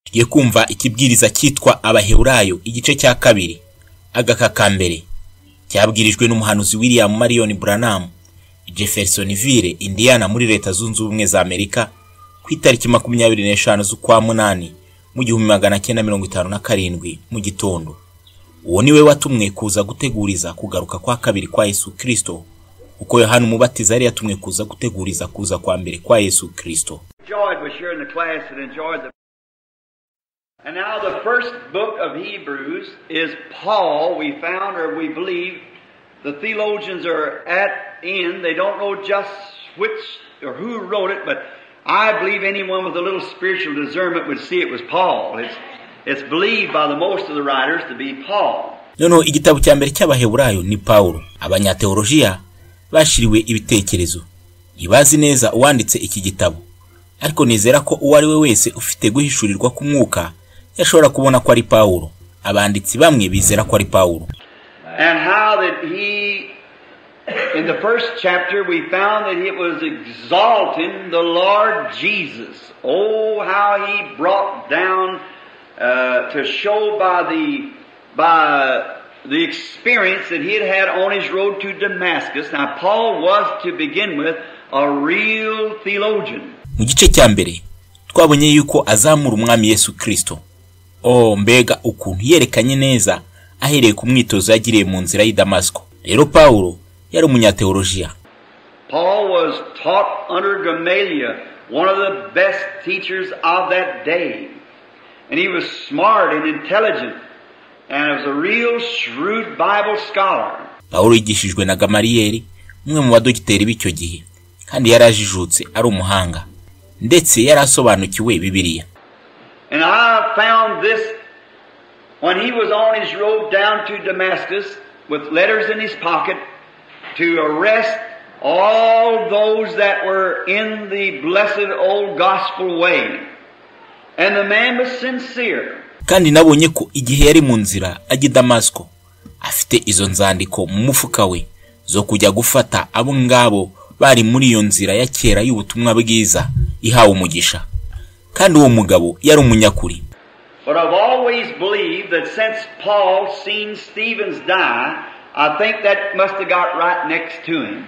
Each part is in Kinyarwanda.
Tugiye kumva ikibwiriza cyitwa Abaheburayo igice cya kabiri agaka ka mbere cyabwirijwe n'umuhanuzi William Branham i Jeffersonville, Indiana muri Leta Zunze Ubumwe za Amerika ku itariki 25 z'ukwa munani mu 1957 mu gitondo. Uwo niwe watumwe kuza guteguriza kugaruka kwa kabiri kwa Yesu Kirisito, uko Yohana Umubatiza yari yatumwe kuza guteguriza kuza kwa mbere kwa Yesu Kirisito. And now the first book of Hebrews is Paul, we found, or we believe, the theologians are in. They don't know just which or who wrote it, but I believe anyone with a little spiritual discernment would see it was Paul. It's believed by the most of the writers to be Paul. Nono igitabo cya mbere cy'Abaheburayo ni Paulo. Abanyateolojiya bashiriwe ibitekerezo. Ibazi neza uwanditse iki gitabo. Ariko nizera ko uwari we wese ufite guhishurirwa ku Mwuka yashobora kubona ko ari Paulo. Abanditsi bamwe bizera ko ari Paulo. And how that he, in the first chapter, we found that it was exalting the Lord Jesus. Oh, how he brought down to show by the experience that he had on his road to Damascus. Now, Paul was, to begin with, a real theologian. Mu gice cya mbere twabonye yuko azamura umwami Yesu Kirisito. Mbega ukuntu yerekanye neza ahereye ku mwitozo yagiriye mu nzira y'i Damasco. Rero Paulo yari umunyateolojiya. Paul was taught under Gamaliel, one of the best teachers of that day. And he was smart and intelligent and was a real shrewd Bible scholar. Paulo yigishijwe na Gamaliyeli, umwe mu badogiteri b'icyo gihe, kandi yarajijutse ari umuhanga ndetse yarasobanukiwe Bibiliya. And I found this when he was on his road down to Damascus with letters in his pocket to arrest all those that were in the blessed old gospel way. And the man was sincere. Kandi nabonye ko igihe yari mu nzira ajya Damasco afite izo nzandiko mu mufuka we zo kujya gufata abo ngabo bari muri iyo nzira ya kera y'ubutumwa bwiza ihawe umugisha. Kandi uwo mugabo yari umunyakuri. But I've always believed that since Paul seen Stephen's die, I think that must have got right next to him.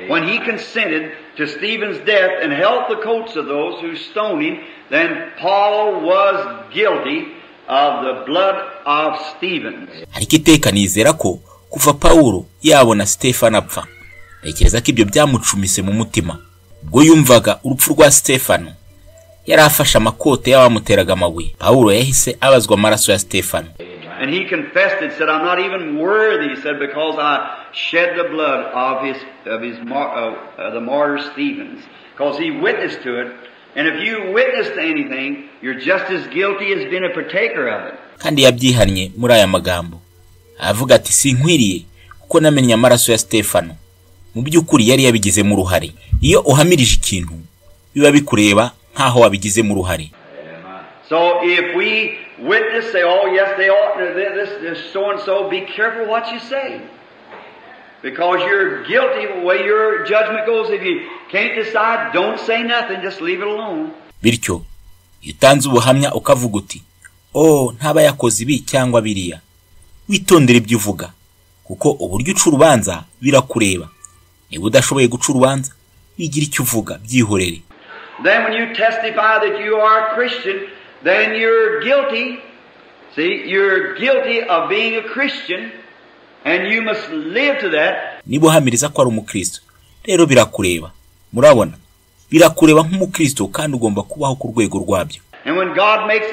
When he consented to Stephen's death and held the coats of those who stoned him, then Paul was guilty of the blood of Stephen. Ariko iteka nizera ko kuva Paulo yabona Stefano apfa, rekereza ko ibyo byamucumise mu mutima. Ubwo yumvaga urupfu rwa Stefano, yarafashe amakote y'abamuteraga amabuye. Paulo yahise abazwa amaraso ya Stefano. And he confessed it, said, I'm not even worthy, he said, because I shed the blood of the martyr Stephen. Because he witnessed to it. And if you witness to anything, you're just as guilty as being a partaker of it. Kandi yabyihannye muri aya magambo. Avuga ati sinkwiriye kuko namenye amaraso ya Stefano. Mu by'ukuri yari yabigize mu ruhare. Iyo uhamirije ikintu biba bikureba nkaho wabigize mu ruhare. So if we witness, say, oh yes, they ought to this so and so, be careful what you say. Because you're guilty the way your judgment goes. If you can't decide, don't say nothing, just leave it alone. Bityo, utanze ubuhamya ukavuga uti, ntaba yakoze ibi cyangwa biriya. Witondere ibyo uvuga, kuko uburyo uca urubanza birakureba. Niba udashoboye guca urubanza, wigira icyo uvuga byihorere. Then when you testify that you are a Christian, then you're guilty. See, you're guilty of being a Christian. And you must live to that. Niba uhamiriza ko ari umukristo, rero birakureba. Murabona, birakureba nk'umukristo kandi ugomba kubaho ku rwego rwabyo. And when God makes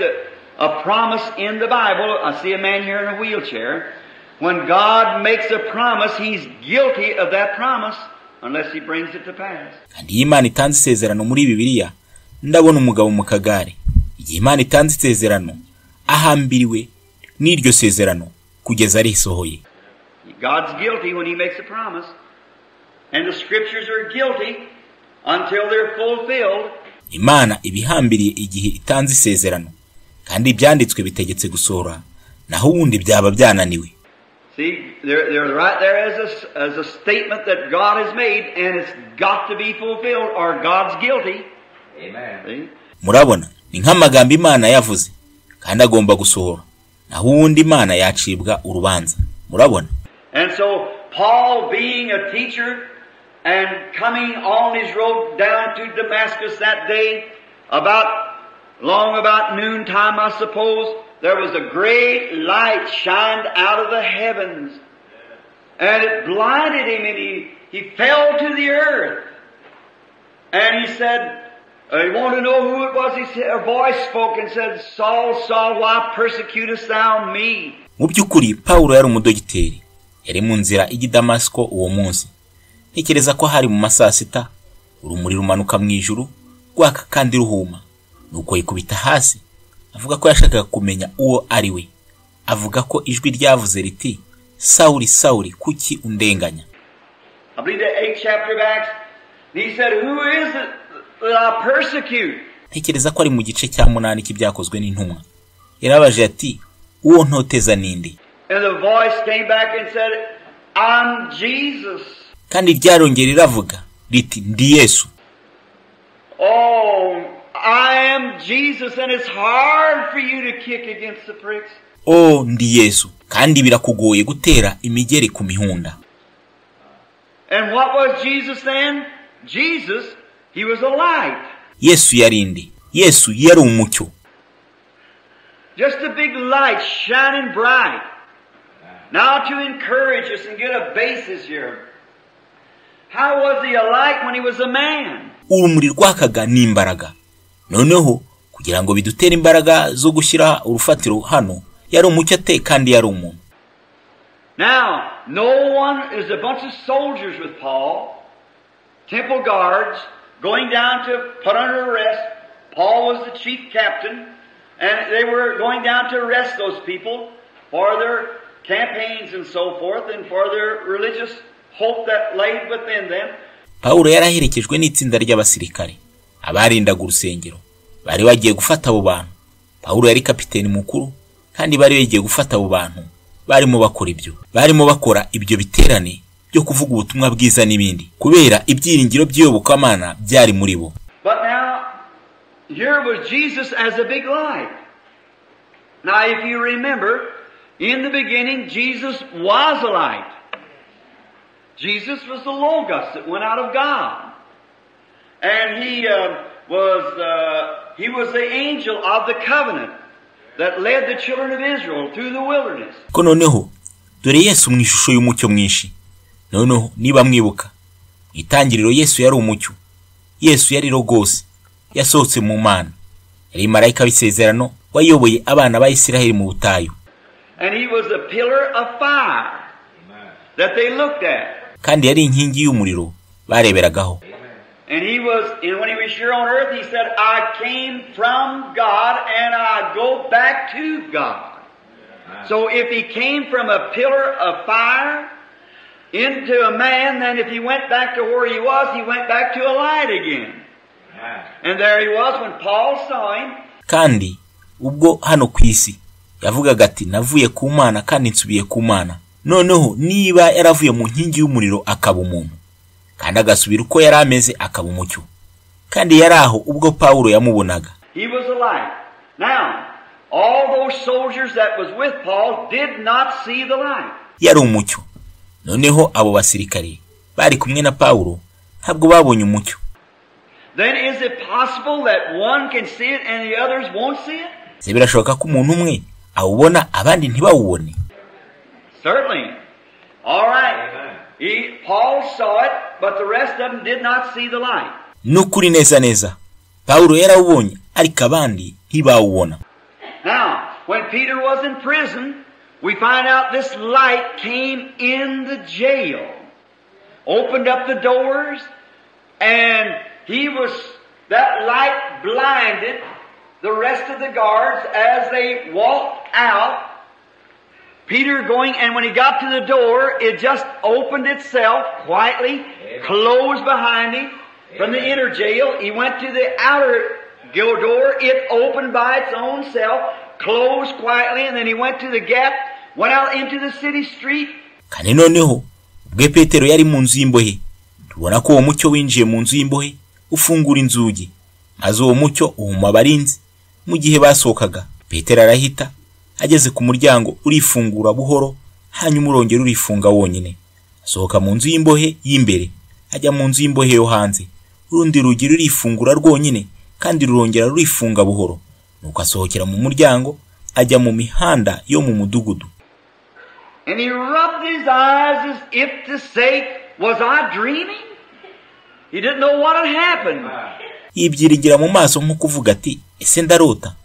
a promise in the Bible, I see a man here in a wheelchair. When God makes a promise, he's guilty of that promise unless he brings it to pass. Kandi Imana itanze isezerano muri Bibiliya, ndabona umugabo mu kagare. Igihe Imana itanze isezerano, ahambiriwe n'iryo sezerano kugeza risohoye. God's guilty when he makes a promise. And the scriptures are guilty until they're fulfilled. Imana ibihambiriye igihe itanze isezerano, kandi ibyanditswe bitegetse gusohora, naho ubundi byaba byananiwe. See, they're right there as a statement that God has made, and it's got to be fulfilled or God's guilty. Amen. See? Murabona, ni nk'amagambo Imana yavuze, kandi agomba gusohora, naho uwundi Imana yacibwa urubanza. Murabona? And so Paul, being a teacher and coming on his road down to Damascus that day, about noontime, I suppose, there was a great light shined out of the heavens, and it blinded him, and he fell to the earth. And he said, he wanted to know who it was. A voice spoke and said, Saul, Saul, why persecutest thou me? Mu by'ukuri Paulo yari umudogiteri, yari mu nzira ijya Damasiko uwo munsi. Ntekereza ko hari mu masaa 6, urumuri rumanuka mu ijuru rwaka kandi ruhuma, nuko yikubita hasi, avuga ko yashakaga kumenya uwo ari we. Avuga ko ijwi ryavuze riti, Sauli, Sauli, kuki undenganya? I believe the 8th chapter of Acts, he said, who is it that I persecute? Ntekereza ko ari mu gice cya 8 cy'Ibyakozwe n'Intumwa. Yarabaje ati, uwo ntoteza ninde? And the voice came back and said, I'm Jesus. Kandi ryarongera riravuga riti, ndi Yesu. Oh, I am Jesus, and it's hard for you to kick against the pricks. Oh, ndi Yesu, kandi birakugoye gutera imigeri ku mihunda. And what was Jesus then? Jesus, he was a light. Yesu yarindi. Yesu yari umucyo. Just a big light shining bright. Now to encourage us and get a basis here. How was he a light when he was a man? Urumuri rwakaga n'imbaraga. Noneho kugira ngo bidutere imbaraga zo gushyira urufatiro hano, yari umucyo ate kandi yari umuntu. Now, no one is a bunch of soldiers with Paul, temple guards, going down to put under arrest. Paul was the chief captain, and they were going down to arrest those people for their campaigns and so forth, and for their religious hope that laid within them. Paulo yaraherekejwe n'itsinda ry'abasirikare abarindaga urusengero, bari bagiye gufata abo bantu. Paulo yari kapiteni mukuru, kandi bari bagiye gufata abo bantu. Barimo bakora ibyo biterane byo kuvuga ubutumwa bwiza n'ibindi, kubera ibyiringiro by'Iyobokamana byari muri bo. But now, here was Jesus as a big light. Now, if you remember, in the beginning, Jesus was a light. Jesus was the Logos that went out of God. And he was the angel of the covenant that led the children of Israel through the wilderness. Ko noneho dore Yesu mu ishusho y'umucyo mwinshi. Noneho niba mwibuka, itangiriro Yesu yari umucyo. Yesu yari Logos, yasohotse mu Mana. Yari marayika w'isezerano wayoboye abana ba Isiraheli mu butayu. And he was a pillar of fire that they looked at. Kandi yari inkingi y'umuriro bareberagaho. And when he was here on earth, he said, I came from God and I go back to God. So if he came from a pillar of fire into a man, then if he went back to where he went back to a light again. And there he was when Paul saw him. Kandi ubwo hano kwisi yavugaga ati, navuye ku Mana kandi nsubiye ku Mana. Noneho niba yaravuye mu nkingi y'umuriro akaba umuntu, kandi agasubira uko yari ameze akaba umucyo, kandi yari aho ubwo Paulo yamubonaga. He was a light. Now, all those soldiers that was with Paul did not see the light. Yari umucyo. Noneho abo basirikare bari kumwe na Paulo ntabwo babonye umucyo. Then is it possible that one can see it and the others won't see it? Birashoboka ko umuntu umwe awubona abandi ntibawubone. Certainly. All right. Paul saw it, but the rest of them did not see the light. Nukuri neza. Paulo yarawubonye ariko abandi ntibawubona. Now, when Peter was in prison, we find out this light came in the jail, opened up the doors, and that light blinded the rest of the guards as they walked out. Peter going, and when he got to the door, it just opened itself quietly, closed behind him. From the inner jail, he went to the outer door. It opened by its own self, closed quietly, and then he went to the gap, went out into the city street. Kandi noneho ubwo Petero yari mu nzu y'imbohe, tubona ko uwo mucyo winjiye mu nzu y'imbohe ufungura inzugi, maze uwo mucyo uhuma abarinzi. Mu gihe basohokaga, Petero arahita ageze ku muryango urifungura buhoro, hanyuma urongera urifunga wonyine. Asohoka mu nzu y'imbohe y'imbere ajya mu nzu y'imbohe yo hanze. Urundi rugi rurifungura rwonyine kandi rurongera rurifunga buhoro. Nuko asohokera mu muryango ajya mu mihanda yo mu mudugudu. And he rubbed his eyes as if to say, was I dreaming? He didn't know what had happened. Yibyiringira mu maso nko kuvuga ati, ese ndarota?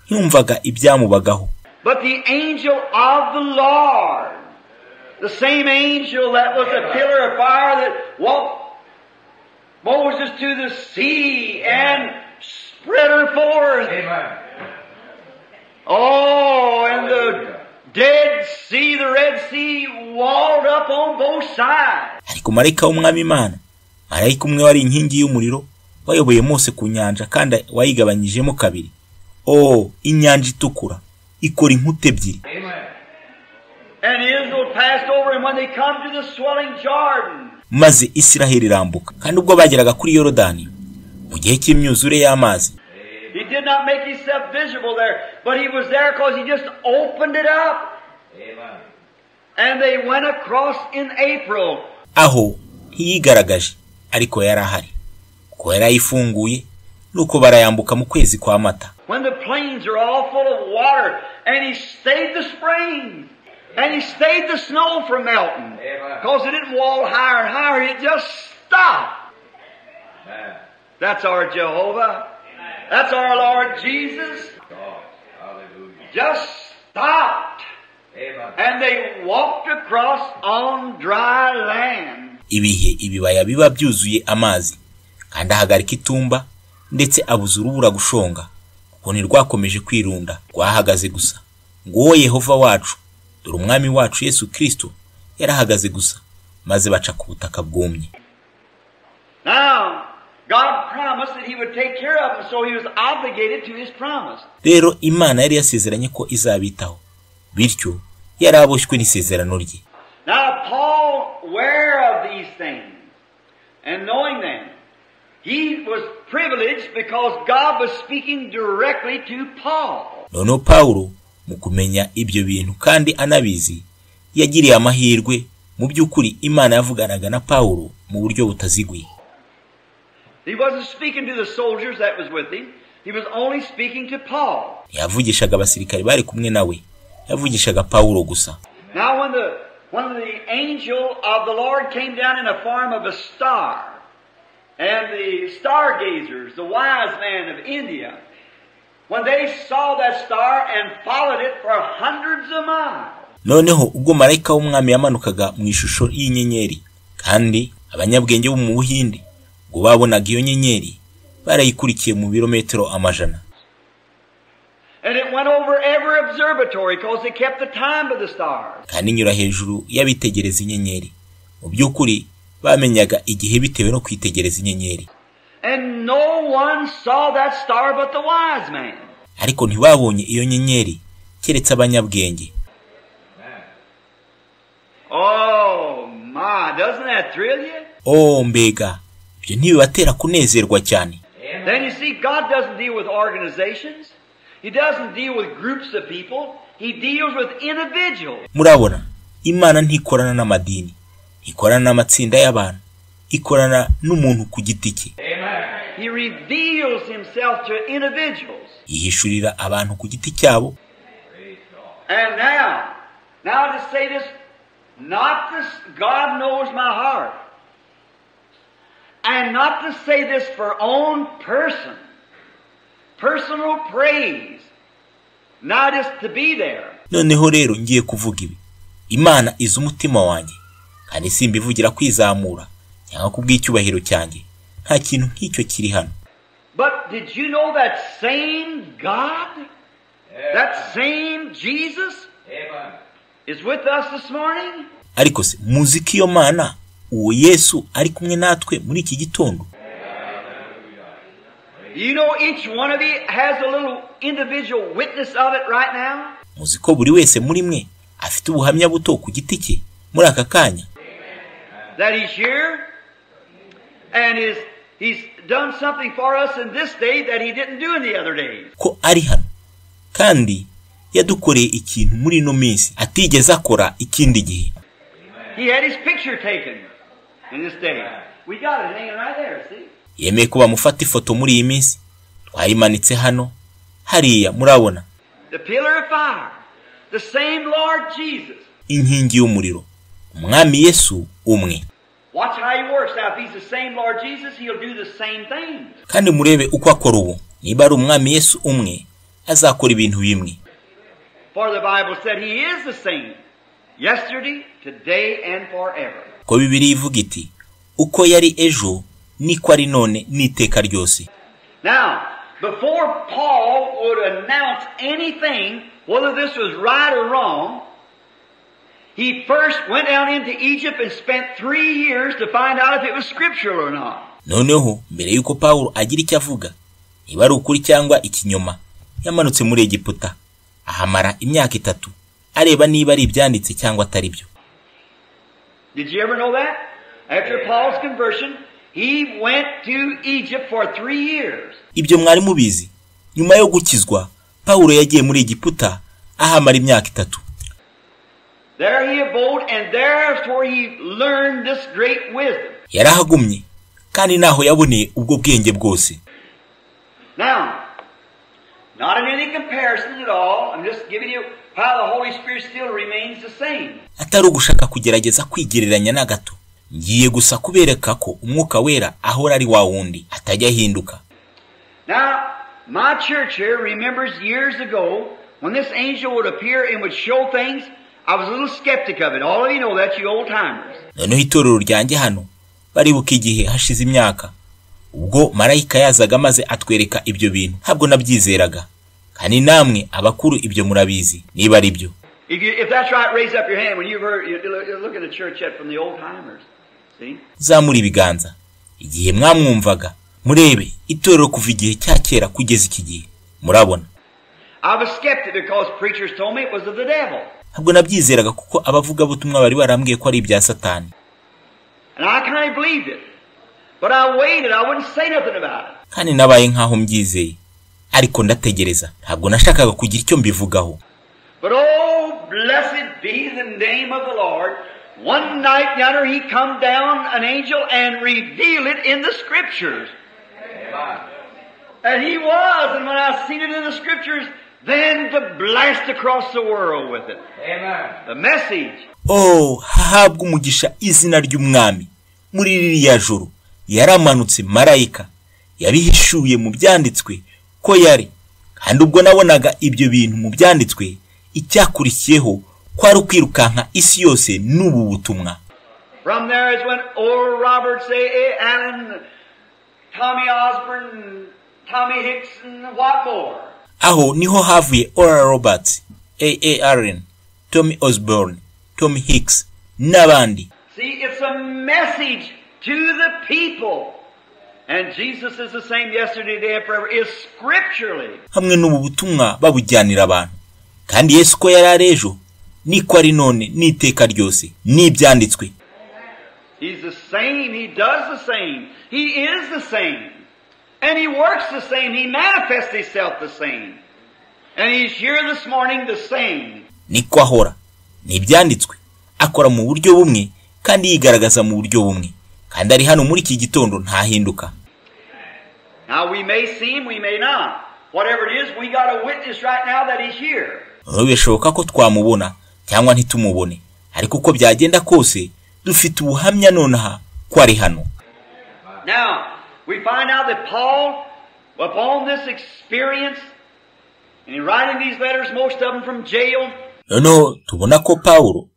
Yumvaga ibyamubagaho. But the angel of the Lord, the same angel that was a pillar of fire that walked Moses to the sea and spread her forth. Amen. Oh, and the Dead Sea, the Red Sea, walled up on both sides. Ariko marayika w'umwami Imana, marayika umwe wari inkingi y'umuriro, wayoboye Mose ku nyanja kandi wayigabanyijemo kabiri. Oh, inyanja itukura ikora inkute ebyiri. And Israel passed over, and when they come to the swelling Jordan, maze Isiraheli irambuka. Kandi ubwo bageraga kuri Yorodani mu gihe cy'imyuzure y'amazi, he did not make himself visible there, but he was there because he just opened it up. Amen. And they went across in April. Aho ntiyigaragaje ariko yari ahari, ko yarayifunguye nuko barayambuka mu kwezi kwa Mata. When the plains are all full of water, and he stayed the springs, and he stayed the snow from melting, because it didn't wall higher and higher, it just stopped. Amen. That's our Jehovah. That's our Lord Jesus. God. Hallelujah. Just stopped. Amen. And they walked across on dry land. Ibihe ibibaya biba byuzuye amazi kandi ahagarika itumba ndetse abuza urubura gushonga, kuko ntirwakomeje kwirunda, rwahagaze gusa. Nguwo Yehova wacu, dore umwami wacu Yesu Kirisito yarahagaze gusa, maze baca ku butaka bwumye. Now, God promised that he would take care of them, so he was obligated to his promise. Rero Imana yari yasezeranye ko izabitaho, bityo yari aboshywe n'isezerano rye. Now, Paul, aware of these things and knowing them, he was privileged because God was speaking directly to Paul. Noneho Pawulo mu kumenya ibyo bintu kandi anabizi, yagiriye amahirwe. Mu by'ukuri Imana yavuganaga na Pawulo mu buryo butaziguye. He wasn't speaking to the soldiers that was with him. He was only speaking to Paul. Yavugishaga abasirikari bari kumwe nawe, yavugishaga Pawulo gusa. Now when the angel of the Lord came down in the form of a star, and the stargazers, the wise men of India, when they saw that star and followed it for hundreds of miles. Noneho ubwo marayika w'umwami yamanukaga mu ishusho y'inyenyeri, kandi abanyabwenge bo mu Buhindi ngo babonaga iyo nyenyeri, barayikurikiye mu birometero amajana. And it went over every observatory because they kept the time of the stars. Kandi inyura hejuru y'abitegereza inyenyeri. Mu by'ukuri bamenyaga igihe bitewe no kwitegereza inyenyeri. And no one saw that star but the wise man. Ariko ntibabonye iyo nyenyeri keretse abanyabwenge. Oh my, doesn't that thrill you? Oh mbega, ibyo ntibibatera kunezerwa cyane. Then you see, God doesn't deal with organizations. He doesn't deal with groups of people. He deals with individuals. Murabona, Imana ntikorana n'amadini, ikorana n'amatsinda y'abantu, ikorana n'umuntu ku giti cye. He reveals himself to individuals. Yihishurira abantu ku giti cyabo. And now to say this, not this, God knows my heart. And not to say this for own personal praise, not just to be there. Noneho rero ngiye kuvuga ibi. Imana izi umutima wanjye, kandi simbivugira kwizamura cyangwa kubw'icyubahiro cyanjye. Nta kintu nk'icyo kiri hano. But did you know that same God, that same Jesus, is with us this morning? Ariko se muzi ko iyo Mana, uwo Yesu ari kumwe natwe muri iki gitondo. You know each one of you has a little individual witness of it right now? Muzi ko buri wese muri mwe afite ubuhamya buto ku giti cye muri aka kanya. That he's here and he's done something for us in this day that he didn't do in the other days. Ko ari hano kandi yadukoreye ikintu muri ino minsi atigeze akora ikindi gihe. He had his picture taken in this day. We got it hanging right there, see? Yemeye ko bamufata ifoto muri iyi minsi. Twayimanitse hano. Hariya murabona. The pillar of fire. The same Lord Jesus. Inkingi y'umuriro. Umwami Yesu umwe. Watch how he works. Now, if he's the same Lord Jesus, he'll do the same things. Kandi murebe uko akora ubu. Niba ari umwami Yesu umwe, azakora ibintu bimwe. For the Bible said he is the same. Yesterday, today, and forever. Ko Bibiliya ivuga iti, uko yari ejo, niko ari none n'iteka ryose. Now, before Paul would announce anything, whether this was right or wrong, he first went down into Egypt and spent 3 years to find out if it was scriptural or not. Noneho, mbere yuko Paulo agira icyo avuga, niba ari ukuri cyangwa ikinyoma, yamanutse muri Egiputa, ahamara imyaka 3, areba niba ari ibyanditse cyangwa atari byo. Did you ever know that? After Paul's conversion, he went to Egypt for 3 years. Ibyo mwari mubizi. Nyuma yo gukizwa, Paulo yagiye muri Egiputa, ahamara imyaka 3. There he abode, and therefore he learned this great wisdom. Yarahagumye, kandi naho yaboneye ubwo bwenge bwose. Now, not in any comparison at all, I'm just giving you how the Holy Spirit still remains the same. Atari ugushaka kugerageza kwigereranya na gato. Ngiye gusa kubereka ko Umwuka Wera ahora ari wa wundi, atajya hinduka. Now, my church here remembers years ago when this angel would appear and would show things. I was a little skeptic of it. All of you know that, you old timers. Noneho itorero ryanjye hano baribuka igihe hashize imyaka ubwo marayika yazaga maze atwereka ibyo bintu. Ntabwo nabyizeraga, kandi namwe abakuru ibyo murabizi niba ari byo. If that's right, raise up your hand when you've heard. You're looking at church yet from the old timers. See? Zamura ibiganza igihe mwamwumvaga, murebe itorero kuva igihe cya kera kugeza iki gihe. Murabona, I was skeptic because preachers told me it was of the devil. Ntabwo nabyizeraga kuko abavuga butumwa bari barambwiye ko ari ibya Satani. And I kind of believed it. But I waited. I wouldn't say nothing about it. Kandi nabaye nkaho mbyizeye, ariko ndategereza. Ntabwo nashakaga kugira icyo mbivugaho. But oh, blessed be the name of the Lord. One night yonder he come down, an angel, and revealed it in the Scriptures. Amen. And he was, and when I seen it in the Scriptures, then to blast across the world with it. Amen. The message. Oh, hahabwa umugisha izina ry'umwami. Muri ririya joro yaramanutse marayika, yabihishuye mu byanditswe ko yari. Kandi ubwo nabonaga ibyo bintu mu byanditswe, icyakurikiyeho kwari ukwirukanka isi yose n'ubu butumwa. From there is when old Robert A. Allen, Tommy Osborne, Tommy Hicks, and what more? Aho niho havuye Oral Roberts, A. Allen, Tommy Osborne, Tommy Hicks, n'abandi. See, it's a message to the people. And Jesus is the same yesterday, today, and forever. Is scripturally. Hamwe n'ubu butumwa babujyanira abantu. Kandi Yesu ko yari ari ejo, niko ari none n'iteka ryose, n'ibyanditswe. He's the same. He does the same. He is the same. And he works the same. He manifests himself the same. And he's here this morning the same. Niko ahora, n'ibyanditswe. Akora mu buryo bumwe kandi yigaragaza mu buryo bumwe. Kandi ari hano muri iki gitondo ntahinduka. Now we may see him, we may not. Whatever it is, we got a witness right now that he's here. Bishoboka ko twamubona cyangwa ntitumubone, ariko uko byagenda kose dufite ubuhamya nonaha ko ari hano. Now, we find out that Paul, upon this experience, and in writing these letters, most of them from jail. Noneho tubona ko Paulo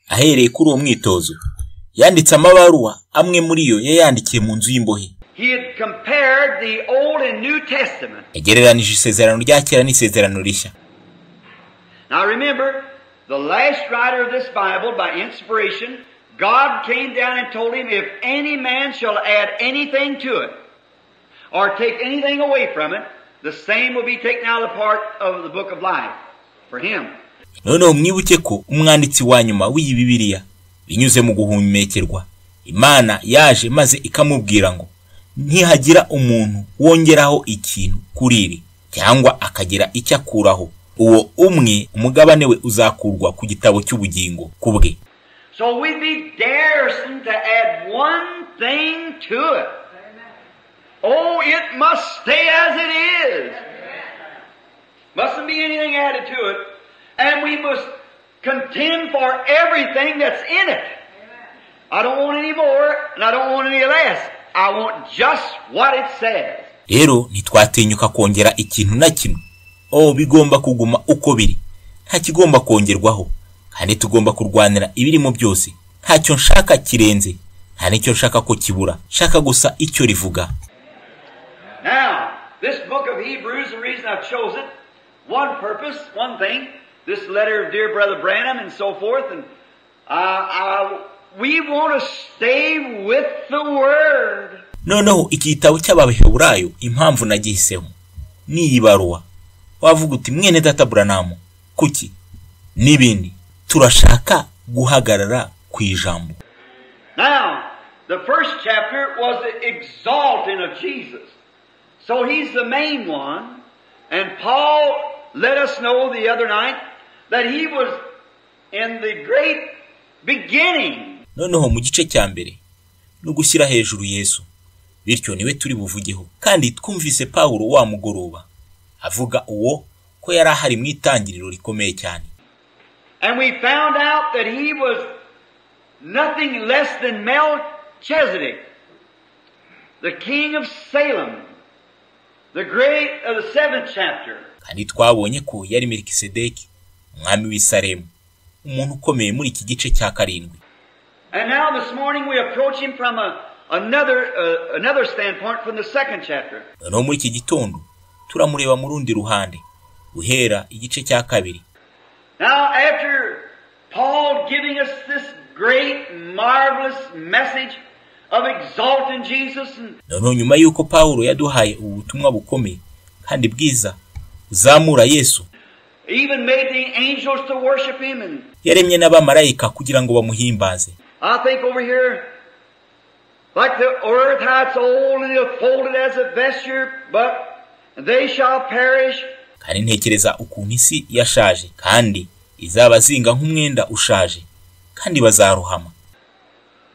ahereye kuri uwo mwitozo yanditse amabaruwa amwe muri yo yayandikiye mu nzu y'imbohe. He had compared the Old and New Testament. Yagereranije isezerano rya kera n'isezerano rishya. Now remember, the last writer of this Bible, by inspiration, God came down and told him, if any man shall add anything to it, or take anything away from it, the same will be taken out of the part of the book of life for him. Noneho mwibuke ko umwanditsi wa nyuma w'iyi Bibiliya binyuze mu guhumekerwa, Imana yaje maze ikamubwira ngo ntihagira umuntu wongeraho ikintu kuri iri cyangwa akagira icyo akuraho uwo umwe umugabane we uzakurwa ku gitabo cy'ubugingo kubwe. So we'd be daring to add one thing to it. Oh, it must stay as it is. Mustn't be anything added to it. And we must contend for everything that's in it. I don't want any more, and I don't want any less. I want just what it says. Rero ntitwatinyuka kongera ikintu na kimwe. Bigomba kuguma uko biri. Nta kigomba kongerwaho. Kandi tugomba kurwanira ibirimo byose. Ntacyo nshaka kirenze. Nta nicyo nshaka ko kibura. Shaka gusa icyo rivuga. Now, this book of Hebrews, the reason I've chosen it, one purpose, one thing, this letter of dear brother Branham and so forth, and we want to stay with the Word. Noneho iki gitabo cy'Abaheburayo impamvu nagihiseho ni ibaruwa. Wavuga uti mwene data Branham kuki nibindi turashaka guhagarara ku ijambo. Now, the first chapter was the exalting of Jesus. So he's the main one, and Paul let us know the other night that he was in the great beginning. Noneho mu gice cya mbere no gushyira hejuru Yesu. Bityo niwe turi buvugeho. Kandi twumvise Paulo wa mugoroba avuga uwo ko yari ahari mu itangiriro rikomeye cyane. And we found out that he was nothing less than Melchizedek, the king of Salem, the great of the 7th chapter. Kandi twabonye ko yari Melkisedeki, umwami w'i Salemu, umuntu ukomeye muri iki gice cya karindwi. And now this morning we approach him from another standpoint from the 2nd chapter. No muri iki gitondo turamureba mu rundi ruhande uhera igice cya kabiri. Now after Paul giving us this great marvelous message of exalting Jesus, no nyuma yuko Paulo yaduhaye ubutumwa bukomeye kandi bwiza uzamura Yesu, even made the angels to worship him, and yaremye n'abamarayika kugira ngo bamuhimbaze. I think over here, like the earth how it's old and it'll fold it as a vesture, but they shall perish. Kandi ntekereza ukuntu isi yashaje kandi izaba zinga nk'umwenda ushaje kandi bazaruhama.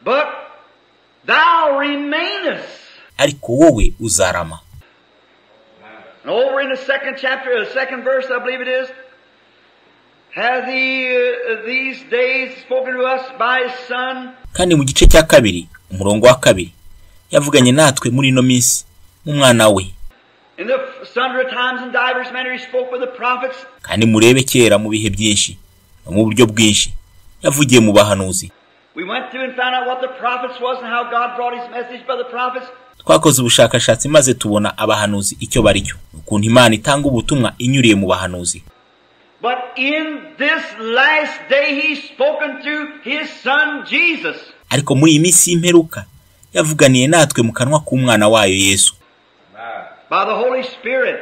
But thou remainest. Ariko wowe uzarama. And over in the 2nd chapter, the 2nd verse, I believe it is, has he these days spoken to us by his son. Kandi mu gice cya kabiri umurongo wa kabiri yavuganye natwe muri no minsi mu mwana we. In the sundry times and divers manner he spoke with the prophets. Kandi murebe kera mu bihe byinshi no mu buryo bwinshi yavugiye mu bahanuzi. We went through and found out what the prophets was and how God brought his message by the prophets. Twakoze ubushakashatsi maze tubona abahanuzi icyo baricyo, ukuntu Imana itanga ubutumwa inyuriye mu bahanuzi. But in this last day he's spoken through his son Jesus. Ariko muri iminsi y'imperuka yavuganiye natwe mu kanwa k'umwana wayo Yesu. By the Holy Spirit.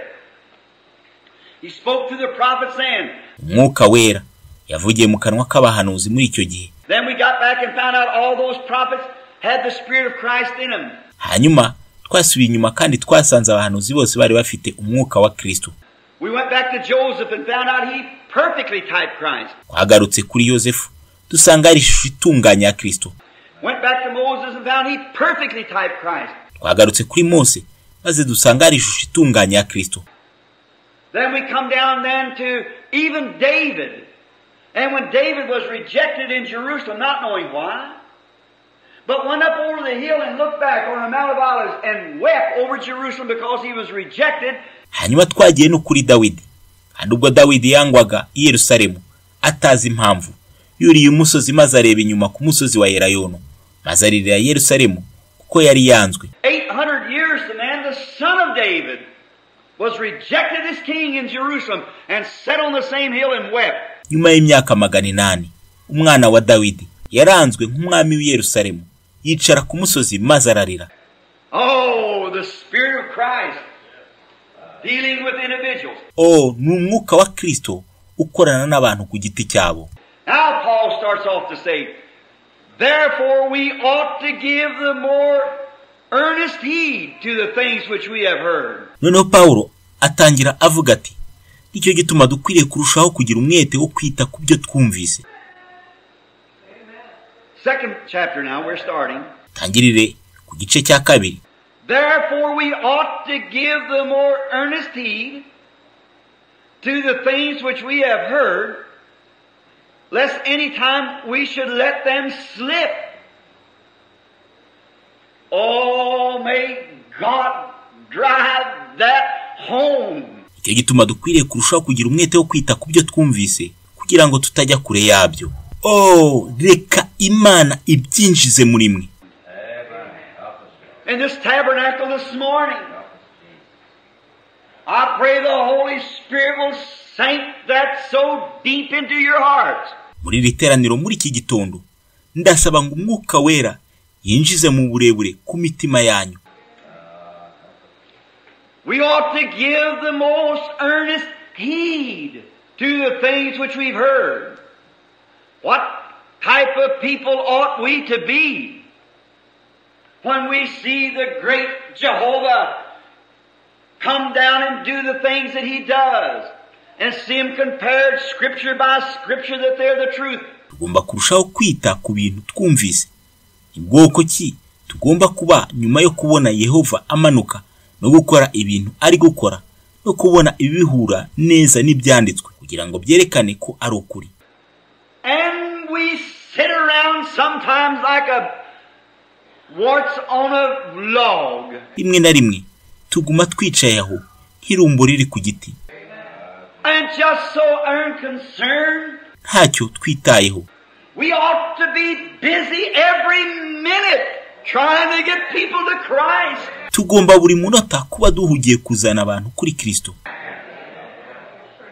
He spoke to the prophets then. Umwuka Wera yavugiye mu kanwa k'abahanuzi muri icyo gihe. Then we got back and found out all those prophets had the Spirit of Christ in them. Hanyuma twasubiye inyuma kandi twasanze abahanuzi bose bari bafite umwuka wa Kristo. We went back to Joseph and found out he perfectly typed Christ. Twagarutse kuri Yosefu dusanga ari ishusho itunganye ya Kristo. Went back to Moses and found he perfectly typed Christ. Twagarutse kuri Mose maze dusanga ari ishusho itunganye ya Kristo. Then we come down then to even David. And when David was rejected in Jerusalem, not knowing why, but went up over the hill and looked back on the Mount of Olives and wept over Jerusalem because he was rejected. Hanyuma twagiye no kuri Dawidi. Kandi ubwo Dawidi yangwaga i Yerusalemu atazi impamvu, yuriye umusozi maze areba inyuma ku musozi wa Elayono, maze aririra Yerusalemu kuko yari yanzwe. 800 years the man, the son of David, was rejected as king in Jerusalem and sat on the same hill and wept. Nyuma y'imyaka 800 umwana wa Dawidi yaranzwe nk'umwami w'i Yerusalemu, yicara ku musozi maze ararira. Oh, the Spirit of Christ dealing with individuals. Ni umwuka wa Kristo ukorana n'abantu ku giti cyabo. Now Paul starts off to say, therefore we ought to give the more earnest heed to the things which we have heard. Noneho Paulo atangira avuga ati, nicyo gituma dukwiriye kurushaho kugira umwete wo kwita ku byo twumvise. Second chapter now, we're starting. Tangirire ku gice cya kabiri. Therefore we ought to give the more earnest heed to the things which we have heard, lest any time we should let them slip. Oh, may God drive that home. Icyo gituma dukwiriye kurushaho kugira umwete wo kwita ku byo twumvise kugira ngo tutajya kure yabyo. Reka Imana ibyinjize muri mwe. In this tabernacle this morning, I pray the Holy Spirit will sink that so deep into your hearts. Muri iri teraniro muri iki gitondo, ndasaba ngo Umwuka Wera yinjize mu burebure ku mitima yanyu. We ought to give the most earnest heed to the things which we've heard. What type of people ought we to be when we see the great Jehovah come down and do the things that He does, and see Him compared Scripture by Scripture that they're the truth? Tugomba kurushaho kwita ku bintu twumvise. Ubwoko ki tugomba kuba nyuma yo kubona Yehova amanuka no gukora ibintu ari gukora, no kubona ibihura neza n'ibyanditswe kugira ngo byerekane ko ari ukuri. And we sit around sometimes like a warts on a log. Rimwe na rimwe tuguma twicaye aho nk'irumbo riri ku giti, And just so unconcerned. ntacyo twitayeho. We ought to be busy every minute trying to get people to Christ. Tugomba buri munota kuba duhugiye kuzana abantu kuri Kristo.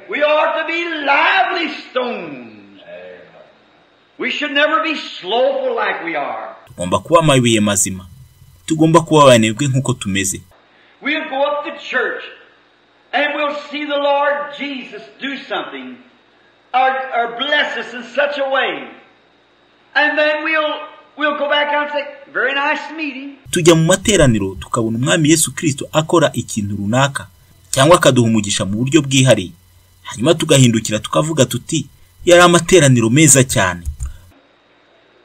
We ought to be lively stones. We should never be slowful like we are. Tugomba kuba amabuye mazima. Tugomba kuba abanebwe nk'uko tumeze. We'll go up to church and we'll see the Lord Jesus do something or bless us in such a way. And then we'll go back out and say, very nice meeting. Tujya mu materaniro tukabona Umwami Yesu Kristo akora ikintu runaka cyangwa akaduha umugisha mu buryo bwihariye. Hanyuma tugahindukira tukavuga tuti yari amateraniro meza cyane.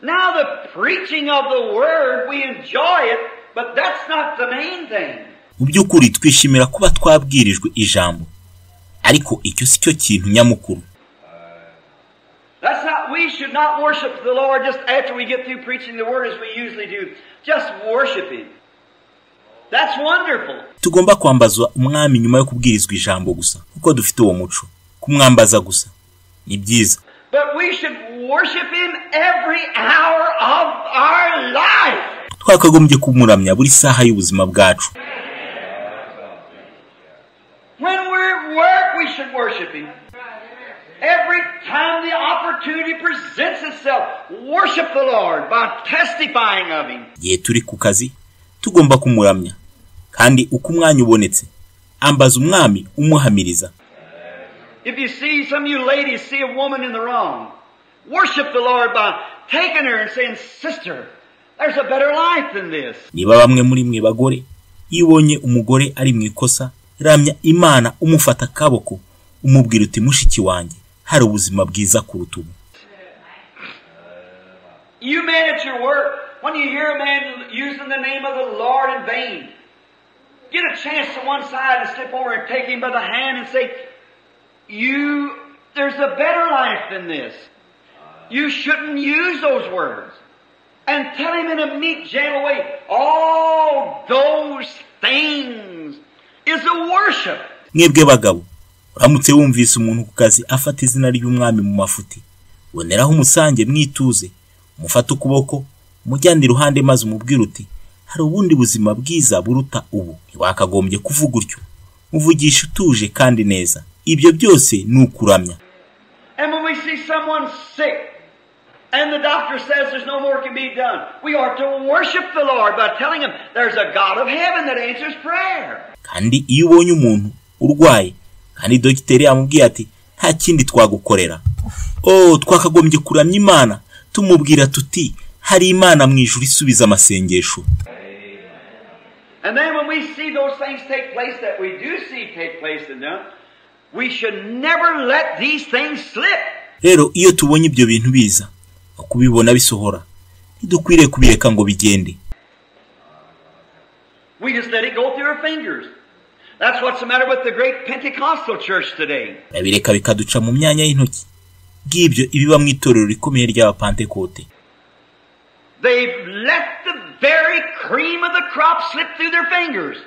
Now the preaching of the word, we enjoy it, but that's not the main thing. Mu by'ukuri twishimira kuba twabwirijwe ijambo, ariko icyo si cyo kintu nyamukuru. That's not, we should not worship the Lord just after we get through preaching the word as we usually do. Just worship Him. That's wonderful. Tugomba kwambazwa Umwami nyuma yo kubwirizwa ijambo gusa, kuko dufite uwo muco. Kumwambaza gusa ni byiza. But we should worship Him every hour of our life. Twakagombye kumuramya buri saha y'ubuzima bwacu. When we're at work, we should worship Him. Every time the opportunity presents itself, worship the Lord by testifying of Him. Igihe turi ku kazi, tugomba kumuramya. Kandi uko umwanya ubonetse, ambaza Umwami umuhamiriza. If you see, some of you ladies see a woman in the wrong, worship the Lord by taking her and saying, Sister, there's a better life than this. Niba bamwe muri mwe bagore, ibonye umugore ari mu ikosa, ramya Imana umufata kaboko, umubwira uti mushiki wanjye, hari ubuzima bwiza kuruta ubu. You men at your work, when you hear a man using the name of the Lord in vain, get a chance to one side to step over and take him by the hand and say, there's a better life than this. You shouldn't use those words. And tell him in a meek, gentle way, all those things is a worship. Mwebwe bagabo, uramutse wumvise umuntu ku kazi afata izina ry'Umwami mu mafuti, boneraho umusange mwituze, mufata ukuboko, mujyane iruhande maze umubwira uti, hari ubundi buzima bwiza buruta ubu. Ntiwakagombye kuvuga utyo. Muvugisha utuje kandi neza. Ibyo byose ni ukuramya. And when we see someone sick, and the doctor says there's no more can be done, we are to worship the Lord by telling him there's a God of heaven that answers prayer. Kandi iyo ubonye umuntu urwaye, kandi dogiteri amubwiye ati nta kindi twagukorera, twakagombye kuramya Imana, tumubwira tuti hari Imana mu ijuru isubiza amasengesho. And then when we see those things take place that we do see take place in them, We should never let these things slip. Rero iyo tubonye ibyo bintu biza kubibona bisohora ntidukwiriye kubireka ngo bigende. We just let it go through our fingers. That's what's the matter with the great Pentecostal church today. Babireka bikaduca mu myanya y'intoki. Bw'ibyo ibiba mu itorero rikomeye ry'Abapantekote. They've let the very cream of the crop slip through their fingers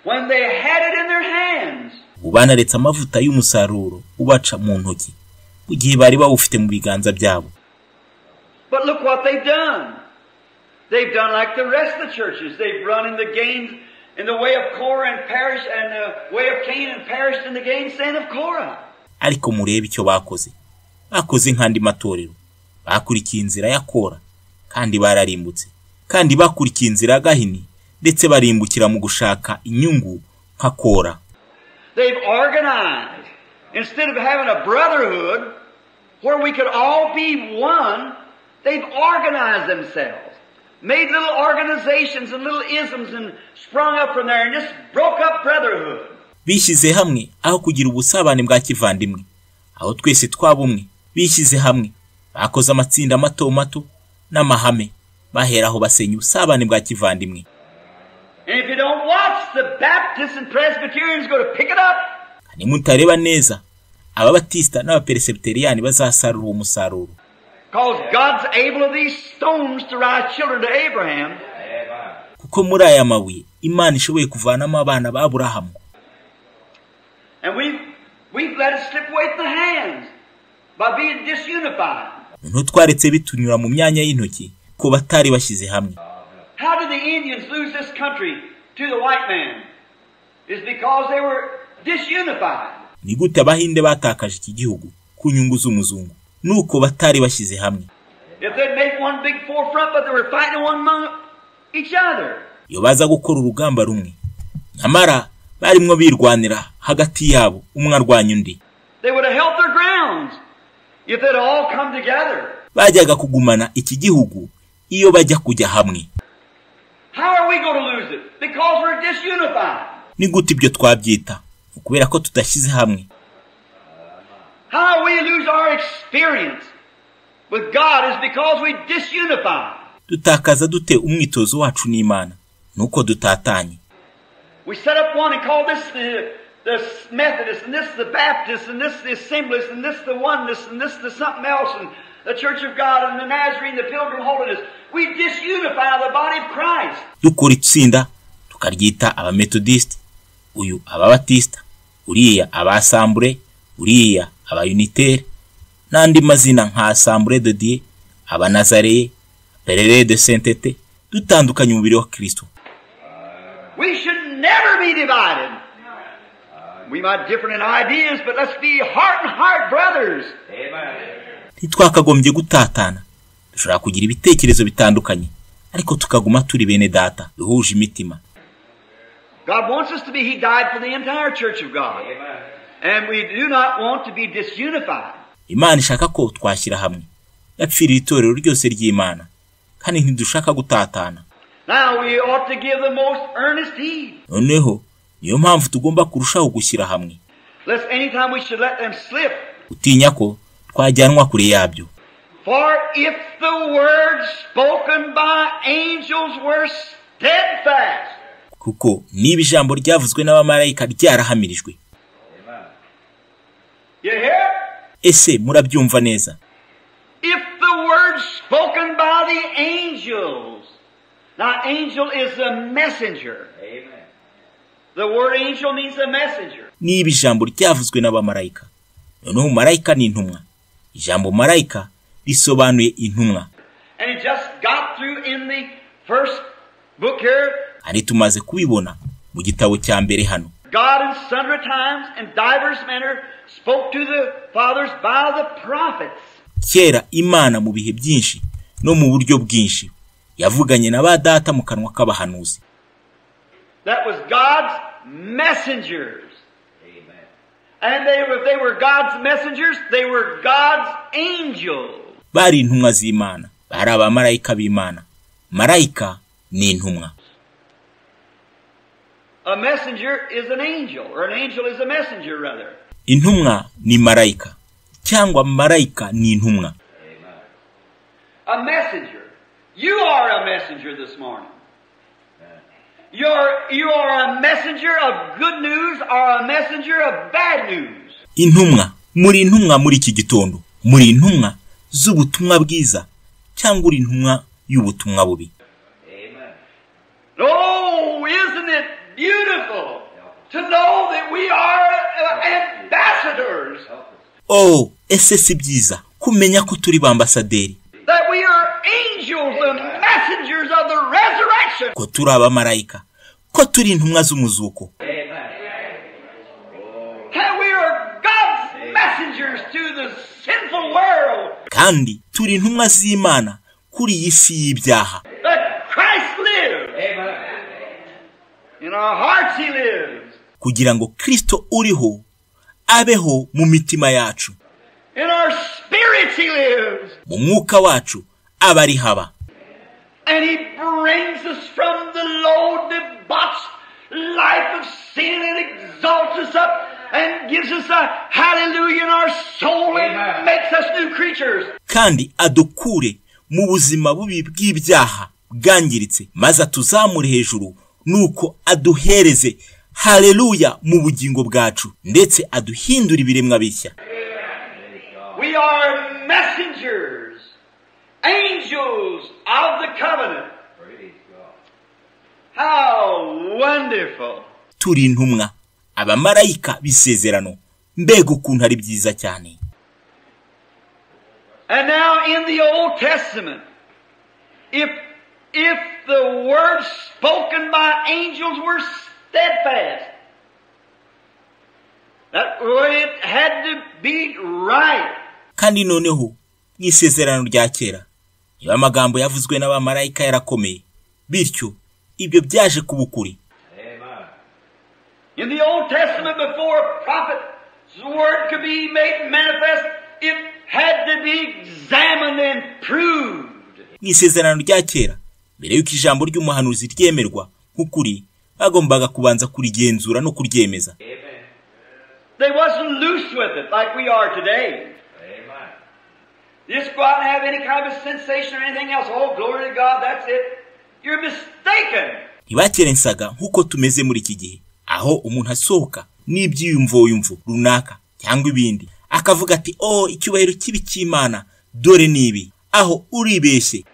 when they had it in their hands. Ubanaretse amavuta y'umusaruro ubaca mu ntoki mu gihe bari bawufite mu biganza byabo. But look what they've done. They've done like the rest of the churches. They've run in the games in the way of Korah and perished, and the way of Cain and perished in the gainsaying of Korah. Ariko murebe icyo bakoze. Bakoze nk'andi matorero. Bakurikiye inzira ya Kora kandi bararimbutse. Kandi bakurikiye inzira Gahini ndetse barimbukira mu gushaka inyungu nka Kora. They've organized. Instead of having a brotherhood where we could all be one, they've organized themselves. Made little organizations and little isms and sprung up from there and just broke up brotherhood. Bishyize hamwe aho kugira ubusabane bwa kivandimwe. Aho twese twabumwe bishyize hamwe. Bakoze amatsinda mato mato n'amahame baheraho basenya ubusabane bwa kivandimwe. And if you don't watch, the Baptists and Presbyterians go to pick it up. Ni mutareba neza Ababatista n'Abapresbyteriani bazasarura umusaruro. Because God's able of these stones to rise children to Abraham. Kuko muri aya mabuye Imana ishoboye kuvanamo abana ba Aburahamu. And we've let it slip away from the hands by being disunified. Ntutwaretse bitunyura mu myanya y'intoki ko batari bashyize hamwe. How did the Indians lose this country to the white man? It's because they were disunified. Ni gute Abahinde batakaje iki gihugu ku nyungu z'umuzungu? Nuko batari bashyize hamwe. If they'd make one big forefront, but they were fighting one among each other. Yo baza gukora urugamba rumwe. Nyamara barimwo birwanira hagati yabo umwe arwanya undi. They would have held their grounds if they'd all come together. Bajyaga kugumana iki gihugu iyo bajya kujya hamwe. How are we going to lose it? Because we're disunified. Ni gute ibyo twabyita? Kubera ko tudashyize hamwe. How we lose our experience with God is because we disunify. Tutakaza dute umwitozo wacu n'Imana nuko dutatanye. We set up one and call this the Methodist, and this the Baptist, and this the Assemblies, and this the Oneness, and this the something else, and the Church of God, and the Nazarene, the Pilgrim Holiness. We disunify the body of Christ. Dukora itsinda tukaryita Abamethodist, uyu Ababatista, uriya Abasambure, uriya Abayunitaire, n'andi mazina nka Assemblée de Dieu, Abanazareye, Perere de Sainteté, dutandukanye umubiri wa Kristo. We should never be divided. We might differ in ideas, but let's be heart and heart brothers. Amen. Ntitwakagombye gutatana. Dushobora kugira ibitekerezo bitandukanye, ariko tukaguma turi bene data, duhuje imitima. God wants us to be. He died for the entire church of God. Amen. And we do not want to be disunified. Imana ishaka ko twashyira hamwe. Yapfiriye itorero ryose ry'Imana, kandi ntidushaka gutatana. Now we ought to give the most earnest heed. Noneho niyo mpamvu tugomba kurushaho gushyira hamwe. Lest anytime we should let them slip. Utinya ko twajyanwa kure yabyo. For if the words spoken by angels were steadfast. Kuko niba ijambo ryavuzwe n'abamarayika ryarahamirijwe. You hear? Ese murabyumva neza? If the words spoken by the angels. Now angel is a messenger. Amen. The word angel means a messenger. Niba ijambo ryavuzwe n'abamarayika, noneho marayika ni intumwa. Ijambo marayika risobanuye intumwa. And it just got through in the first book here. Ari tumaze kubibona mu gitabo cya mbere hano. God in sundry times and divers manner spoke to the fathers by the prophets. Kera Imana mu bihe byinshi no mu buryo bwinshi yavuganye na ba data mu kanwa k'abahanuzi. That was God's messengers. Amen. And if they were God's messengers, they were God's angels. Bari intumwa z'Imana, bari abamarayika b'Imana. Marayika ni intumwa. A messenger is an angel, or an angel is a messenger, rather. Intumwa ni marayika, cyangwa marayika ni intumwa. A messenger. You are a messenger this morning. You are a messenger of good news or a messenger of bad news. Intumwa, muri intumwa muri iki gitondo, muri intumwa z'ubutumwa bwiza cyangwa uri intumwa y'ubutumwa bubi. Oh, isn't it beautiful to know that we are ambassadors? Oh, ese si byiza kumenya ko turi bambasaderi. That we are angels and messengers of the resurrection. Ko turi abamarayika, ko turi intumwa z'umuzuko. And we are God's messengers to the sinful world. Kandi turi intumwa z'Imana kuri iyi si y'ibyaha. That Christ lives. In our hearts he lives. Kugira ngo Kristo uriho abeho mu mitima yacu. In our spirits he lives. Mu mwuka wacu abari haba. And he brings us from the low debauched life of sin and exalts us up and gives us a hallelujah in our soul and makes us new creatures. Kandi adukure mu buzima bubi bw'ibyaha bwangiritse maze atuzamure hejuru nuko aduhereze haleluya mu bugingo bwacu ndetse aduhindura ibiremwa bishya. We are messengers, angels of the covenant. How wonderful. Turi intumwa abamarayika bisezerano, mbega ukuntu ari byiza cyane. And now in the Old Testament, if the words spoken by angels were steadfast, that it had to be right. Kandi noneho n'isezerano rya kera niba amagambo yavuzwe n'abamarayika yarakomeye bityo ibyo byaje kuba ukuri. In the Old Testament, before a prophet's word could be made manifest, it had to be examined and proved. N'isezerano rya kera mbere y'uko ijambo ry'umuhanuzi ryemerwa nk'ukuri bagombaga kubanza kurigenzura no kuryemeza. They wasn't loose with it like we are today. Just go out and have any kind of sensation or anything else. Oh, glory to God, that's it. You're mistaken. Ntibakerensaga nk'uko tumeze muri iki gihe, aho umuntu asohoka n'ibyiyumvo runaka cyangwa ibindi akavuga ati oh icyubahiro kibi cy'Imana dore nibi, aho uribeshye.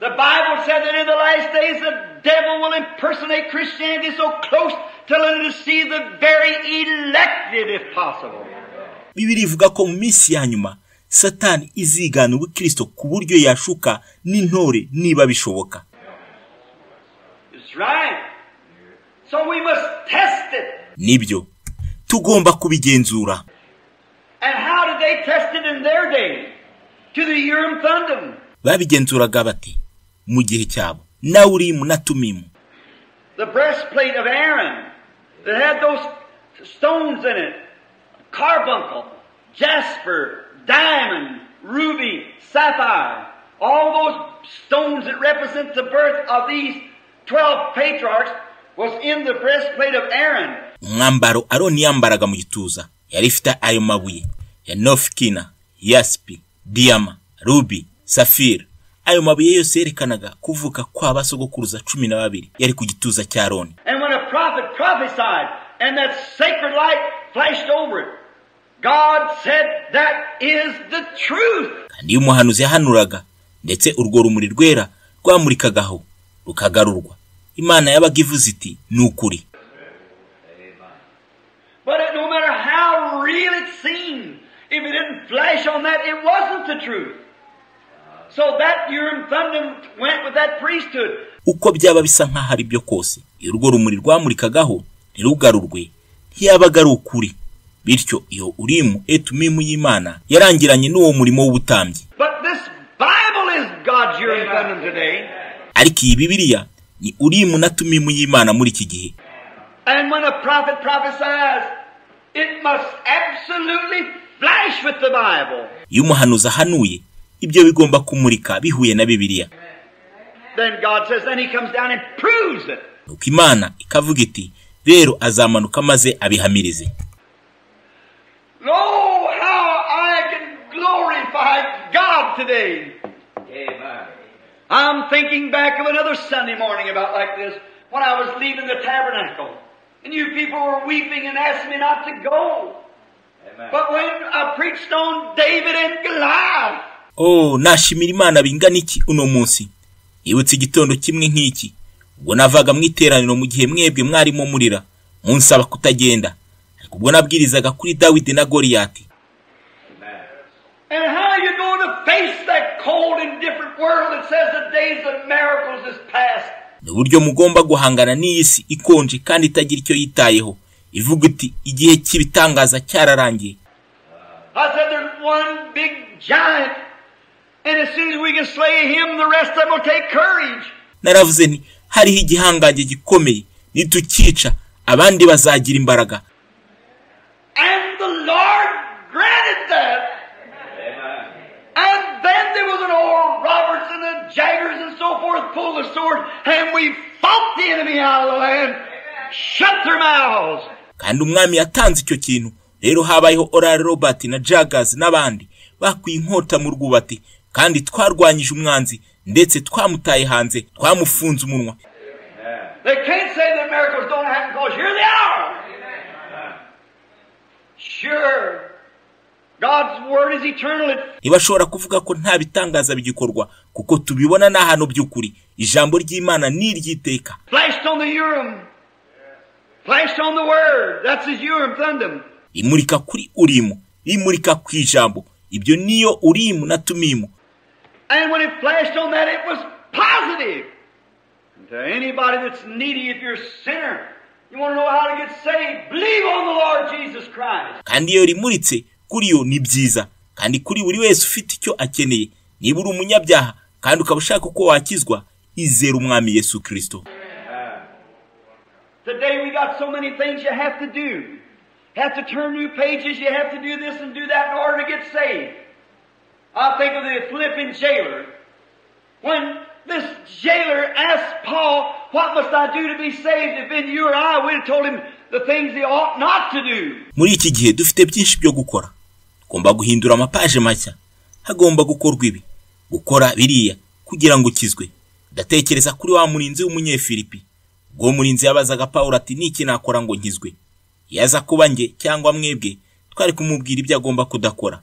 The Bible said that in the last days the devil will impersonate Christianity so close till it will see the very elected if possible. Bibiliya ivuga ko mu minsi ya nyuma Satani izigana ubukristo ku buryo yashuka n'intore niba bishoboka. It's right. So we must test it. Nibyo tugomba kubigenzura. And how did they test it in their day? To the Urim Thummim. Babigenzuraga bati mu gihe cyabo na Urimu na Tumimu. The breastplate of Aaron that had those stones in it, carbuncle, jasper, diamond, ruby, sapphire, all those stones that represent the birth of these 12 patriarchs was in the breastplate of Aaron. Mwambaro Aroni yambaraga mu gituza yari ifite ayo mabuye ya nofkina, yaspi, diama, ruby, safir. Ayo mabuye yose yerekanaga kuvuka kwa basogokuruza 12 yari ku gituza cya Aroni. And when a prophet prophesied and that sacred light flashed over it, God said that is the truth. Kandi umuhanuzi yahanuraga ndetse urwo rumuri rwera rwamurikagaho rukagarurwa, Imana yabaga ivuze iti nukuri. But no matter how real it seemed, if it didn't flash on that, it wasn't the truth. So that Urim Thummim went with that priesthood. Uko byaba bisa nkaho ari byo kose, urwo rumuri rwamurikagaho ntirugarurwe ntiyabaga ari ukuri. Bityo iyo Urimu Tumimu y'Imana yarangiranye n'uwo murimo w'ubutambyi. But this Bible is God's Urim Thummim today. Ariko iyi Bibiliya ni Urimu na Tumimu y'Imana muri iki gihe. And when a prophet prophesies, it must absolutely flash with the Bible. Iyo umuhanuzi ahanuye ibyo bigomba kumurika bihuye na Bibiliya. Then God says, then he comes down and proves it. nuko Imana ikavuga iti rero azamanuka maze abihamirize. Oh, how I can glorify God today. Amen. I'm thinking back of another Sunday morning about like this, when I was leaving the tabernacle, and you people were weeping and asking me not to go. Amen. But when I preached on David and Goliath, Oh, nashimira Imana bingana iki uno munsi. Ibutse igitondo kimwe nk'iki. Ubwo navaga mu iteraniro mu gihe mwebwe mwarimo murira, munsaba kutagenda. Ariko ubwo nabwirizaga kuri Dawidi na Goliyati. and how you're going to face that cold and different world that says the days of miracles is past. N'uburyo mugomba guhangana n'iyi si ikonje kandi itagira icyo yitayeho. Ivuga iti igihe cy'ibitangaza cyararangiye. I said there's one big giant, and as soon as we can slay him, the rest of them will take courage. Naravuze nti hariho igihangange gikomeye, nitukica abandi bazagira imbaraga. And the Lord granted that. Amen. And then there was an old Roberts and the Jaggers and so forth pulled the sword, and we fought the enemy out of the land, shut their mouths. Kandi umwami yatanze icyo kintu. Rero habayeho Oral Robert na Jaggers n'abandi bakwiye inkota mu rwubati, kandi twarwanyije umwanzi ndetse twamutaye hanze, twamufunze umunwa. They can't say that miracles don't happen because here they are. Sure, God's word is eternal. Ntibashobora kuvuga ko nta bitangaza bigikorwa kuko tubibona n'ahantu by'ukuri. Ijambo ry'Imana ni iry'iteka. Flashed on the Urim. Flashed on the word. That's his Urim Thummim. Imurika kuri Urimu, imurika ku ijambo. Ibyo niyo Urimu na Tumimu. And when it flashed on that, it was positive. And to anybody that's needy, if you're a sinner, you want to know how to get saved, believe on the Lord Jesus Christ. Kandi iyo rimuritse kuri yo ni byiza. Kandi kuri buri wese ufite icyo akeneye, niba uri umunyabyaha kandi ukaba ushaka uko wakizwa, izera umwami Yesu Kirisito. Today we got so many things you have to do. You have to turn new pages, you have to do this and do that in order to get saved. I think of the Philippian jailer. When this jailer asked Paul, what must I do to be saved? If been you or I, we'd have told him the things he ought not to do. Muri iki gihe dufite byinshi byo gukora. Tugomba guhindura amapaje mashya. Hagomba gukorwa ibi, gukora biriya kugira ngo ukizwe. Ndatekereza kuri wa murinzi w'umunyefilipi. Ubwo murinzi yabazaga Paulo ati niki nakora ngo nkizwe. Yaza kuba nge cyangwa mwebwe twari kumubwira ibyo agomba kudakora.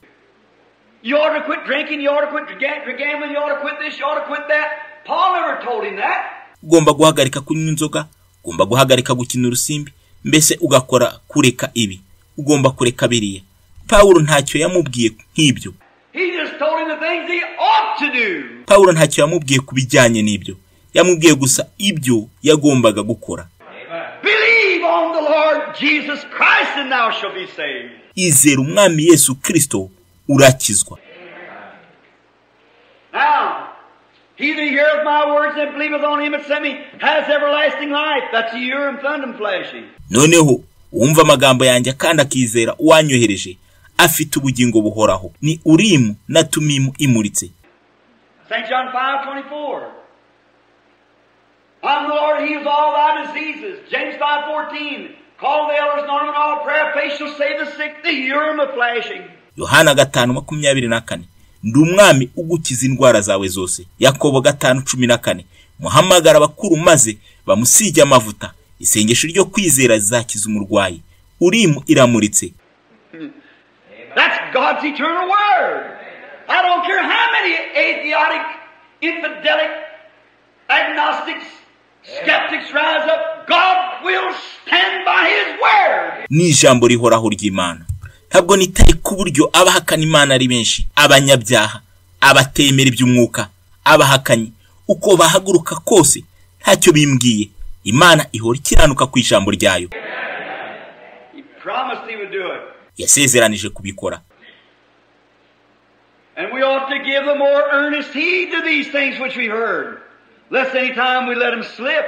You ought to quit drinking, you ought to quit gambling, you ought to quit this, you ought to quit that. Paul never told him that. Ugomba guhagarika kunywa inzoga, ugomba guhagarika gukina urusimbi, mbese ugakora kureka ibi, ugomba kureka biriya. Paulo ntacyo yamubwiye nk'ibyo. He just told him the things he ought to do. Paulo ntacyo yamubwiye kubijyanye n'ibyo. Yamubwiye gusa ibyo yagombaga gukora. Believe on the Lord Jesus Christ and thou shalt be saved. Izera umwami Yesu Kristo urakizwa. Now, he that heareth my words and believeth on him that sent me has everlasting life. That's the Urim Thummim flashing. Noneho wumva amagambo yanjye kandi akizera uwanyohereje afite ubugingo buhoraho. Ni Urimu na Tumimu imuritse. St. John 5:24. I'm the Lord, heals all thy diseases. James 5:14. Call the elders, anoint them in all prayer, faith shall save the sick. The Urim of flashing. Yohana 5:24. Ndi umwami ugukiza indwara zawe zose. Yakobo 5:14. Muhamagara abakuru maze bamusige amavuta. Isengesho ryo kwizera rizakiza umurwayi. Urimu iramuritse. That's God's eternal word. I don't care how many atheistic, infidelic, agnostics, skeptics rise up, God will stand by his word. Ni ijambo rihoraho ry'Imana. Ntabwo nitaye ku buryo abahakana Imana ari benshi, abanyabyaha, abatemera iby'umwuka, abahakanyi, uko bahaguruka kose ntacyo bimbwiye. Imana ihora ikiranuka ku ijambo ryayo. He promised he would do it. Yasezeranije kubikora. And we ought to give the more earnest heed to these things which we heard, lest any time we let them slip.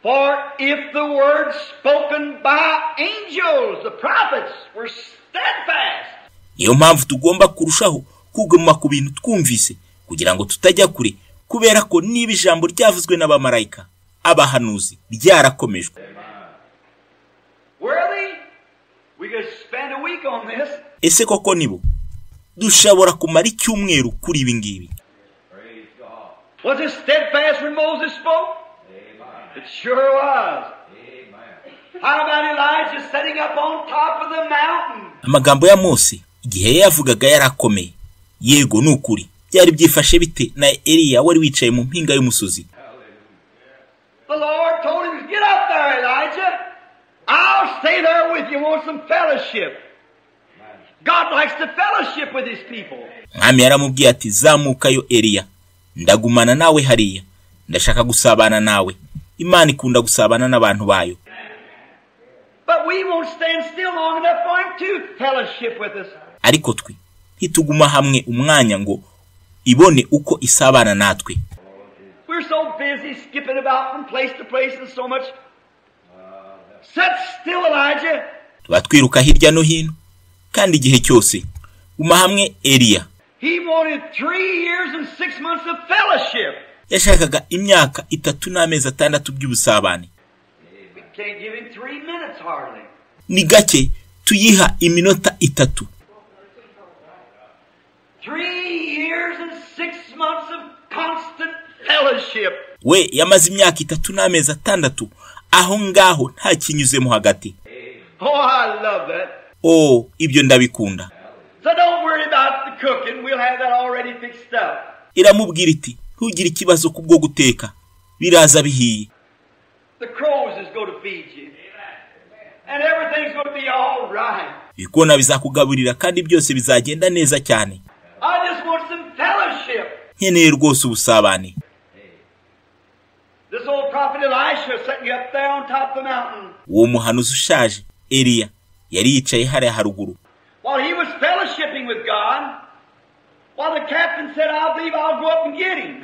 For if the words spoken by angels, the prophets, were steadfast. Niyo mpamvu tugomba kurushaho kuguma ku bintu twumvise kugira ngo tutajya kure, kubera ko niba ijambo ryavuzwe n'abamarayika abahanuzi byarakomejwe. Worthy? We could spend a week on this. Ese koko nibo dushobora kumara icyumweru kuri ibi ngibi? Was it steadfast when Moses spoke? It sure was. How about Elijah setting up on top of the mountain? Amagambo ya Mose igihe yavugaga yarakomeye. Yego nukuri. Byari byifashe bite na Eliya wari wicaye mu mpinga y'umusozi? The Lord told him, "Get up there, Elijah. I'll stay there with you. Want some fellowship?" God likes to fellowship with his people. Mwami yaramubwiye ati zamukayo Eliya, ndagumana nawe hariya, ndashaka gusabana nawe. Imana ikunda gusabana n'abantu bayo. But we won't stand still long enough for him to fellowship with us. Ariko twe ntituguma hamwe umwanya ngo ibone uko isabana natwe. We're so busy skipping about from place to place and so much. Sit still, Elijah. Batwiruka hirya no hino kandi igihe cyose guma hamwe Eliya. He wanted 3 years and 6 months of fellowship. Yashakaga imyaka 3 n'amezi 6 by'ubusabane. We can't give him 3 minutes hardly. Ni gake tuyiha iminota 3. 3 years and 6 months of constant fellowship. We yamaze imyaka 3 n'amezi 6 aho ngaho nta kinyuzemo hagati. Oh, I love that. Oh, ibyo ndabikunda. So don't worry about the cooking. We'll have that already fixed up. Iramubwira iti ntugire ikibazo kubwo guteka, biraza bihiye. The crows is going to feed you. And everything's going to be all right. Bikona bizakugaburira kandi byose bizagenda neza cyane. I just want some fellowship. Nkeneye rwose ubusabane. This old prophet Elisha sitting up there on top of the mountain. Uwo muhanuzi ushaje Eliya yari yicaye hariya haruguru. While he was fellowshipping with God, while the captain said, "I believe I'll go up and get him."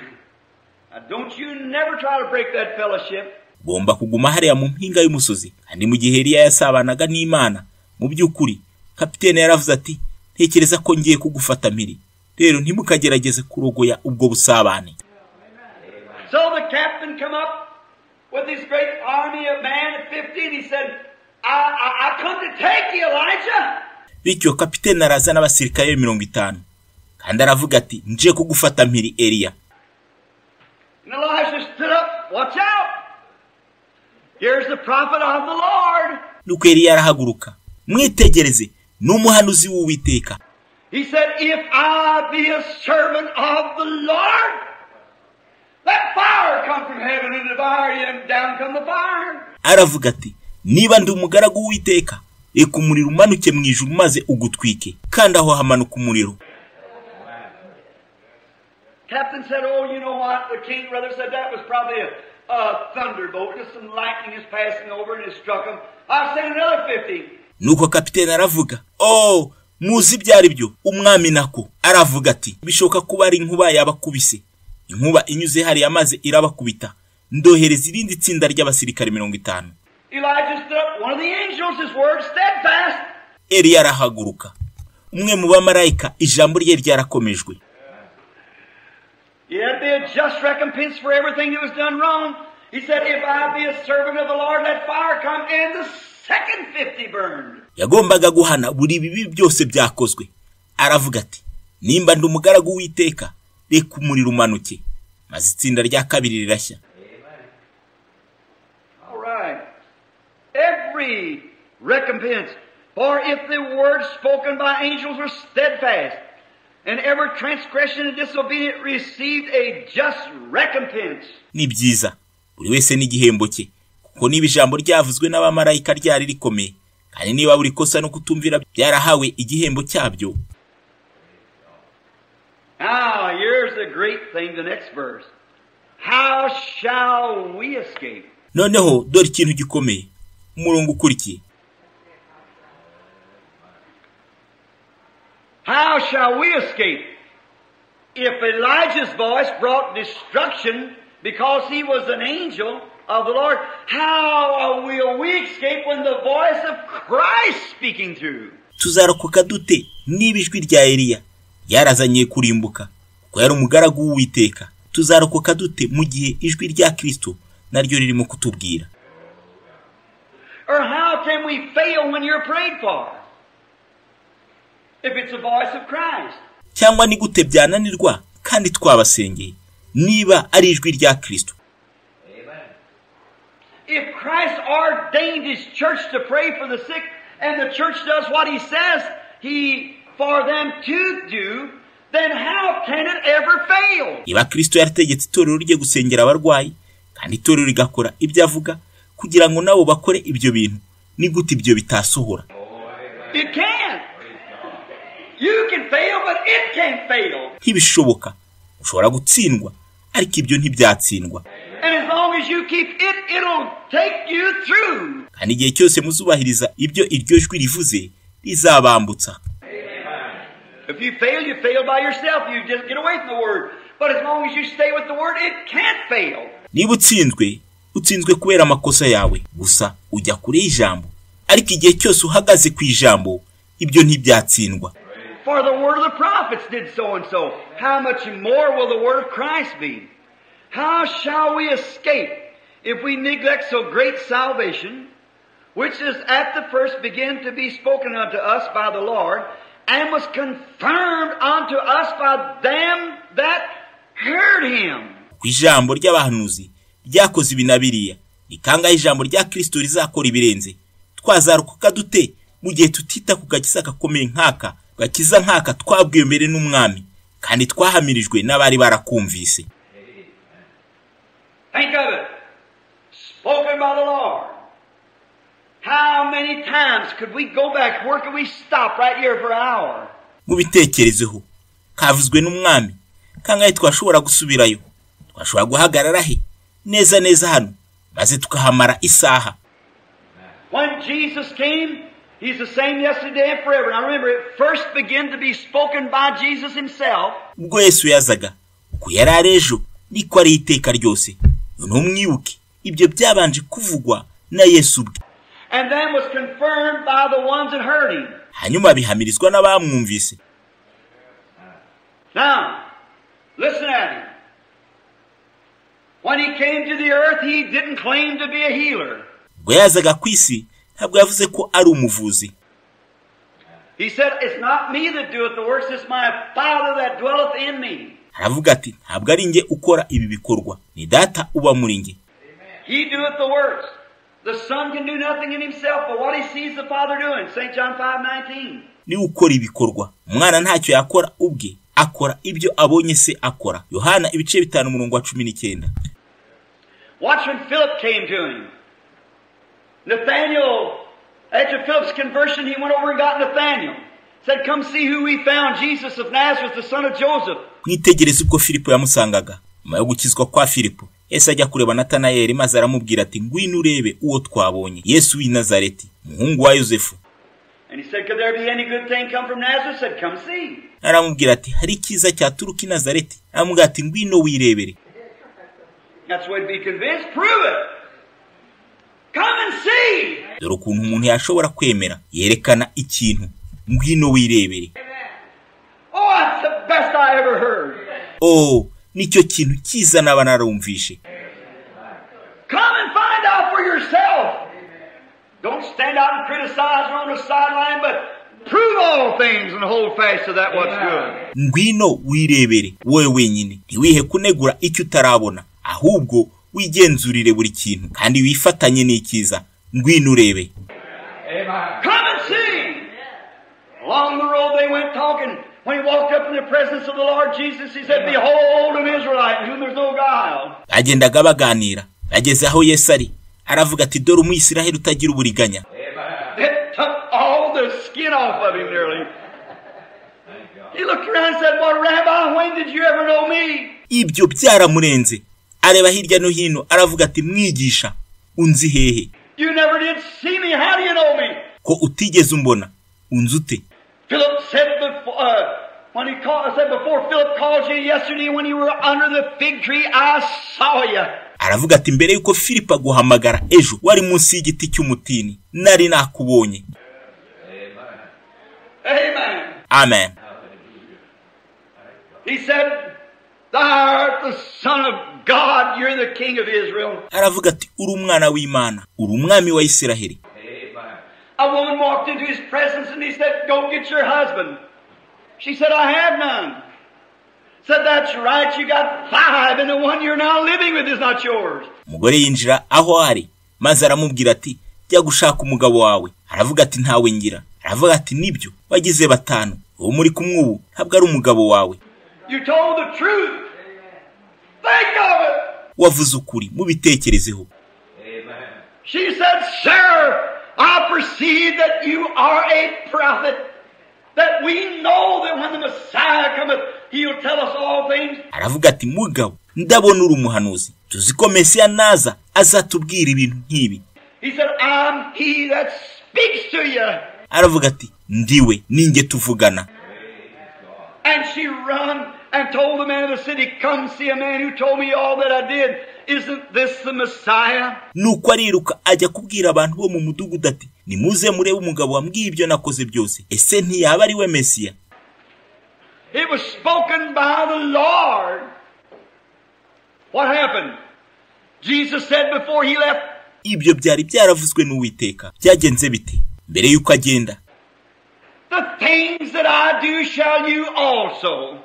Now don't you never try to break that fellowship. Gomba kuguma hariya mu mpinga y'umusozi. Kandi mu gihe Eliya yasabanaga n'Imana, mu by'ukuri kapitene yaravuze ati ntekereza ko ngiye kugufata mpiri. Rero ntimukagerageze kurogoya ubwo busabane. So the captain come up with his great army of man at 50 and he said, I come to take you, Elijah. Bityo kapitene araza n'abasirikare 50 kandi aravuga ati nje kugufata mpiri Eliya. And Elisha stood up, watch out. Here's the prophet of the Lord. Nuko Eliya arahaguruka, mwitegereze n'umuhanuzi w'Uwiteka. He said, if I be a servant of the Lord, let fire come from heaven and devour you, and down come the fire. Aravuga ati niba ndi umugaragu w'Uwiteka, reka umuriro umanuke mu ijuru maze ugutwike, kandi aho hamanuka umuriro. Captain said, oh, you know what? The king brother said that was probably a thunderbolt, just some lightning is passing over and it struck him. I'll send another 50. Nuko kapitene aravuga, oh, muzi byari byo. Umwami nako aravuga ati bishoka kuba ari inkuba yabakubise. Inkuba inyuze hari amaze irabakubita. Ndohereza irindi tsinda ry'abasirikare 50. Elijah stood up, one of the angels, his word steadfast. Eliya arahaguruka. Umwe mu bamarayika ijambo rye ryarakomejwe. There'd be a just recompense for everything that was done wrong. He said, if I be a servant of the Lord, let fire come, and the second 50 burned. Yagombaga guhana buri bibi byose byakozwe. Aravuga ati nimba ndi umugaragu w'Iteka, reka umuriro umanuke, maze itsinda rya kabiri rirashya. All right. Every recompense, for if the words spoken by angels were steadfast, and every transgression and disobedience received a just recompense. Ni byiza buri wese n'igihembo cye, kuko niba ijambo ryavuzwe n'abamarayika ryari rikomeye, kandi niba buri kosa no kutumvira byarahawe igihembo cyabyo. Now, here's the great thing, the next verse. How shall we escape? Noneho dore ikintu gikomeye, umurongo ukurikiye. How shall we escape? If Elijah's voice brought destruction because he was an angel of the Lord, how will we escape when the voice of Christ speaking through? Tuzarokoka dute niba ijwi rya Eliya yarazanye kurimbuka, kuko yari umugaragu w'Uwiteka? Tuzarokoka dute mu gihe ijwi rya Kristo naryo ririmo kutubwira. Or how can we fail when you're prayed for? If it's the voice of Christ. Cyangwa ni gute byananirwa kandi twabasengeye niba ari ijwi rya Kristo? If Christ ordained His church to pray for the sick, and the church does what He says for them to do, then how can it ever fail? Iba Kristo yarategetse itorero rye gusengera abarwayi kandi itorero rigakora ibyo avuga kugira ngo nabo bakore ibyo bintu, ni gute ibyo bitasohora? It can't. You can fail, but it can't fail. Ntibishoboka. Ushobora gutsindwa ariko ibyo ntibyatsindwa. And as long as you keep it, it'll take you through. Kandi igihe cyose muzubahiriza ibyo iryo jwi rivuze rizabambutsa. If you fail by yourself. You just get away from the word. But as long as you stay with the word, it can't fail. Niba utsinzwe kubera amakosa yawe, gusa ujya kure y'ijambo. Ariko igihe cyose uhagaze ku ijambo, ibyo ntibyatsindwa. For the word of the prophets did so and so. How much more will the word of Christ be? How shall we escape if we neglect so great salvation, which is at the first began to be spoken unto us by the Lord, and was confirmed unto us by them that heard Him? Ku ijambo ry'abahanuzi ryakoze ibi na biriya, rikangaho ijambo rya Kristo rizakora ibirenze. Twazarokoka dute mu gihe tutita ku gakiza gakomeye nk'aka, gakiza nk'aka twabwiwe mbere n'umwami kandi twahamirijwe n'abari barakumvise? Think of it. Spoken by the Lord. How many times could we go back? Where could we stop right here for an hour? Mubitekerezeho. Kavuzwe n'umwami. Kangahe twashobora gusubirayo? Twashobora guhagarara he? Neza hano. Maze tukahamara isaha. When Jesus came, He's the same yesterday and forever. Now remember, it first began to be spoken by Jesus Himself. Ubwo Yesu yazaga, uko yari ari ejo, niko ari iteka ryose. Ntumwibuke, ibyo byabanje kuvugwa na Yesu ubwe. And then was confirmed by the ones that heard Him. Hanyuma bihamirizwa n'abamwumvise. Now, listen at Him. When He came to the earth, He didn't claim to be a healer. Ubwo yazaga ku isi, ntabwo yavuze ko ari umuvuzi. He said, it's not me that doeth the works, it's my Father that dwelleth in me. Aravuga ati, ntabwo ari nge ukora ibi bikorwa, ni Data uba muri nge. He doeth the works. The Son can do nothing in himself, but what he sees the Father doing. St. John 5:19. Ni ukora ibikorwa. Umwana ntacyo yakora ubwe, akora ibyo abonye se akora. Yohana ibice 5:19. Watch when Philip came to him. Nathaniel, after Philip's conversion, he went over and got Nathaniel. Said, come see who we found, Jesus of Nazareth, the son of Joseph. Mwitegereze ubwo Filipo yamusangaga. Nyuma yo gukizwa kwa Filipo, Yesu ajya kureba Natanayeli maze aramubwira ati, ngwino urebe uwo twabonye, Yesu w'i Nazareti, muhungu wa Yosefu. And he said, could there be any good thing come from Nazareth? Said, come see. Aramubwira ati, hari ikiza cyaturuka i Nazareti? Aramubwira ati, ngwino wirebere. That's the way to be convinced. Prove it. Come and see. Dore ukuntu umuntu yashobora kwemera, yerekana ikintu. Ngwino wirebere. Oh, that's the best I ever heard. Oh, nicyo kintu cyiza naba narumvishe. Come and find out for yourself. Don't stand out and criticize on the sideline, but prove all things and hold fast to that what's good. Ngwino wirebere wowe wenyine. Ntiwihe kunegura icyo utarabona, ahubwo wigenzurire buri kintu kandi wifatanye n'ikiza. Ngwino urebe. Come and see. Along the road they went talking. When he walked up in the presence of the Lord Jesus, he said, behold an Israelite in whom there's no guile. Bagendaga baganira. Bageze aho Yesu ari. Aravuga ati, dore umuyisiraheli utagira uburiganya. It took all the skin off of him nearly. He looked around and said, well, Rabbi, when did you ever know me? Ibyo byaramurenze. Areba hirya no hino, aravuga ati, mwigisha, unzi hehe? You never did see me, how do you know me? Ko utigeze umbona, unzi ute? Philip said before Philip called you yesterday when you were under the fig tree, I saw you. Aravuga ati, mbere yuko Philip aguhamagara ejo wari munsi y'igiti cy'umutini, nari nakubonye. Amen. Amen. He said, Thou art the Son of God, you're the King of Israel. aravuga ati uri umwana w'Imana, uri umwami wa Isiraheli. A woman walked into his presence and he said, go get your husband. She said, I have none. Said, that's right, you got 5 and the one you're now living with is not yours. Umugore yinjira aho ari, maze aramubwira ati jya gushaka umugabo wawe. Aravuga ati ntawe ngira. Aravuga ati nibyo, wagize 5, uwo muri kumwe ubu ntabwo ari umugabo wawe. You told the truth. Think of it. Wavuze ukuri, mubitekerezeho. She said, sir, I perceive that you are a prophet, that we know that when the Messiah cometh, he'll tell us all things. Aravuga ati mugabo, ndabona uri umuhanuzi. Tuzi ko Mesiya naza azatubwira ibintu nk'ibi. He said, I'm he that speaks to you. Aravuga ati ndiwe ninjye tuvugana. And she run and told the man of the city, come see a man who told me all that I did. Isn't this the Messiah? Nuko ariruka ajya kubwira abantu bo mu mudugudu ati nimuze murebe umugabo wambwiye ibyo nakoze byose. Ese ntiyaba ari we Mesiya? It was spoken by the Lord. What happened? Jesus said before he left, ibyo byari byaravuzwe n'Uwiteka. Byagenze bite? Mbere yuko agenda. the things that I do shall you also.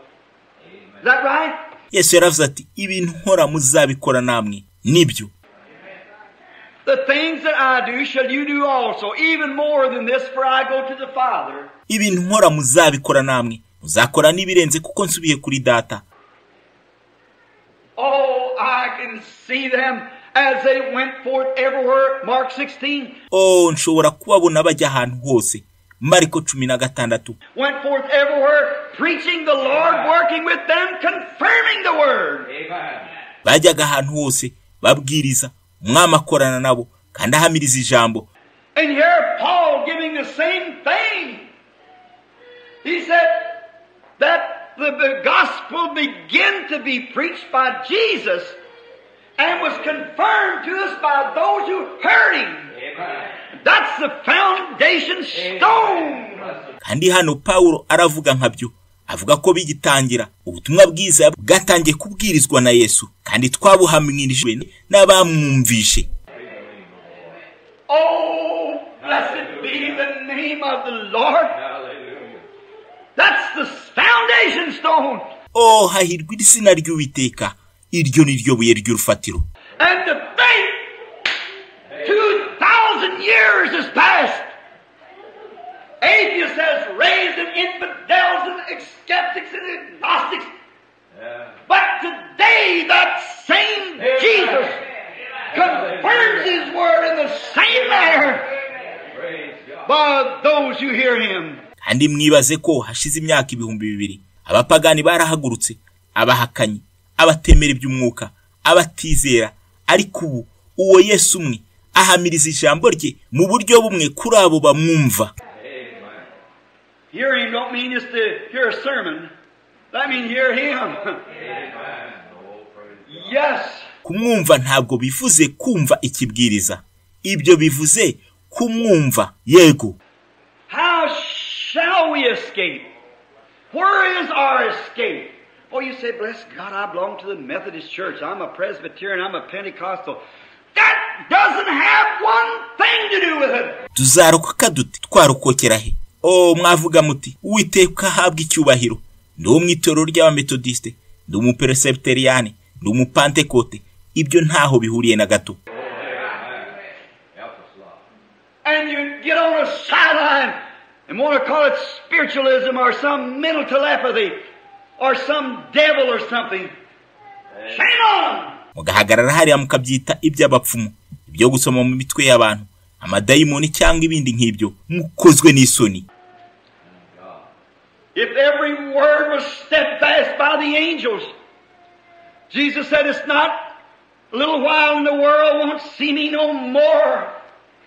Is that right? Yesu yaravuze ati ibintu nkora muzabikora namwe. Nibyo. The things that I do shall you do also, even more than this, for I go to the Father. Ibintu nkora muzabikora namwe. Muzakora nibirenze kuko nsubiye kuri Data. Oh, I can see them as they went forth everywhere. Mark 16. Oh, nshobora kubabona bajya ahantu hose. Mariko 16. Went forth everywhere, preaching the Lord, working with them, confirming the word. Bajyaga ahantu hose babwiriza, umwami akorana nabo kandi ahamiriza ijambo. And here Paul giving the same thing. He said that the gospel began to be preached by Jesus and was confirmed to us by those who heard him. That's the foundation stone. Kandi hano Paulo aravuga nkabyo. Avuga ko bigitangira ubutumwa bwiza bwatangiye kubwirizwa na Yesu kandi twabuhamwirijwe n'abamwumvishe. Oh, blessed be the name of the Lord. That's the foundation stone. Oh, hahirwa izina ry'Uwiteka. Iryo ni ryo buye ry'urufatiro. And to think 2,000 years has passed. Atheists has raised and infidels and skeptics and agnostics. But today that same Jesus confirms his word in the same manner by those who hear him. Kandi mwibaze ko hashize imyaka 2000 abapagani barahagurutse, abahakanyi, abatemera iby'umwuka, abatizera, ariko ubu uwo Yesu umwe ahamiriza ijambo rye mu buryo bumwe kuri abo bamwumva. Hear him don't mean just to hear a sermon. That means hear him. Yes. Kumwumva ntabwo bivuze kumva ikibwiriza. Ibyo bivuze kumwumva. Yego. How shall we escape? Where is our escape? Oh, you say, bless God, I belong to the Methodist Church. I'm a Presbyterian. I'm a Pentecostal. That doesn't have one thing to do with it. Tuzarokoka dute twarokokera he? Oh, mwavuga muti Uwiteka habwa icyubahiro. Ndo mwitorero ry'abametodiste, ndo mu Presbyterian, ndo mu Pentecote. Ibyo ntaho bihuriye na gato. And you get on a sideline and want to call it spiritualism or some mental telepathy or some devil or something. Shame on! Mugahagarara hariya mukabyita iby'abapfumu, ibyo gusoma mu mitwe y'abantu, amadayimoni cyangwa ibindi nk'ibyo, mukozwe n'isoni. If every word was steadfast by the angels, Jesus said, it's not a little while and the world won't see me no more.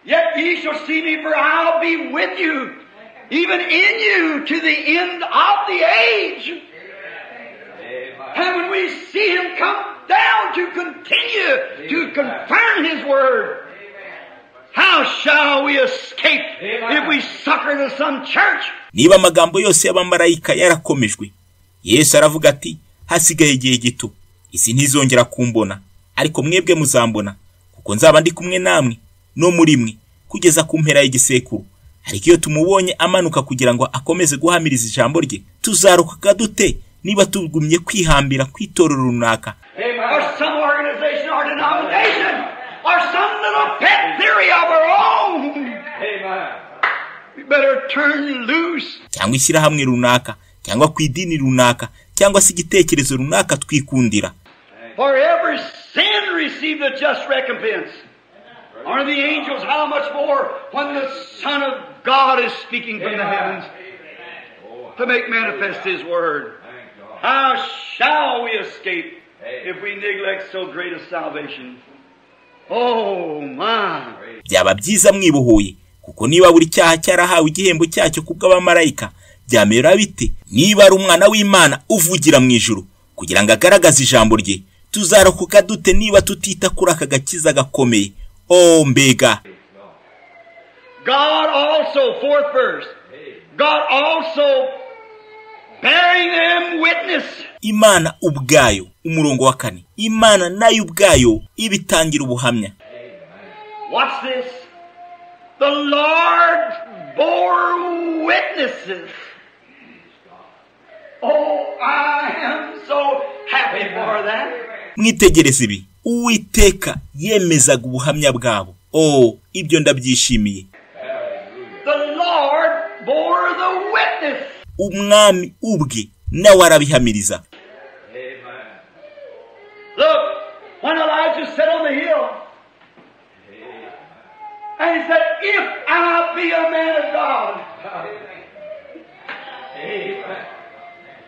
Yet ye shall see me, for I'll be with you, even in you, to the end of the age. And when we see him come down to continue to confirm his word, how shall we escape if we succor to some church? Niba amagambo yose y'abamarayika yarakomejwe, Yesu aravuga ati hasigaye igihe gito, isi ntizongera kumbona, ariko mwebwe muzambona, kuko nzaba ndi kumwe namwe no muri mwe kugeza ku mpera y'igisekuru. Ariko iyo tumubonye amanuka kugira ngo akomeze guhamiriza ijambo rye, tuzarokoka dute niba tugumye kwihambira kwitorero runaka, or some organization or denomination, or some little pet theory of our own? Amen. We better turn loose. cyangwa ishyirahamwe runaka, cyangwa ku idini runaka, cyangwa se igitekerezo runaka twikundira. For every sin received a just recompense. Are the angels how much more when the Son of God is speaking from the heavens to make manifest His word? How shall we escape if we neglect so great a salvation? Oh my! Byaba byiza mwibohoye, kuko niba buri cyaha cyarahawe igihembo cyacyo kubw'abamarayika, byamera bite niba ari umwana w'Imana uvugira mu ijuru kugira ngo agaragaze ijambo rye? Tuzarokoka dute niba tutita kuri aka gakiza gakomeye? Oh mbega! God also, fourth verse, God also bearing them witness. Imana ubwayo, umurongo wa 4, Imana nayo ubwayo ibitangira ubuhamya. What's this? The Lord bore witnesses. Oh, I am so happy for that. Mwitegereze ibi, Uwiteka yemezaga ubuhamya bwabo. Oh, ibyo ndabyishimiye. The Lord bore the witness. Umwami ubwe nawe arabihamiriza. Look, when Elijah sat on the hill, and he said, if I be a man of God,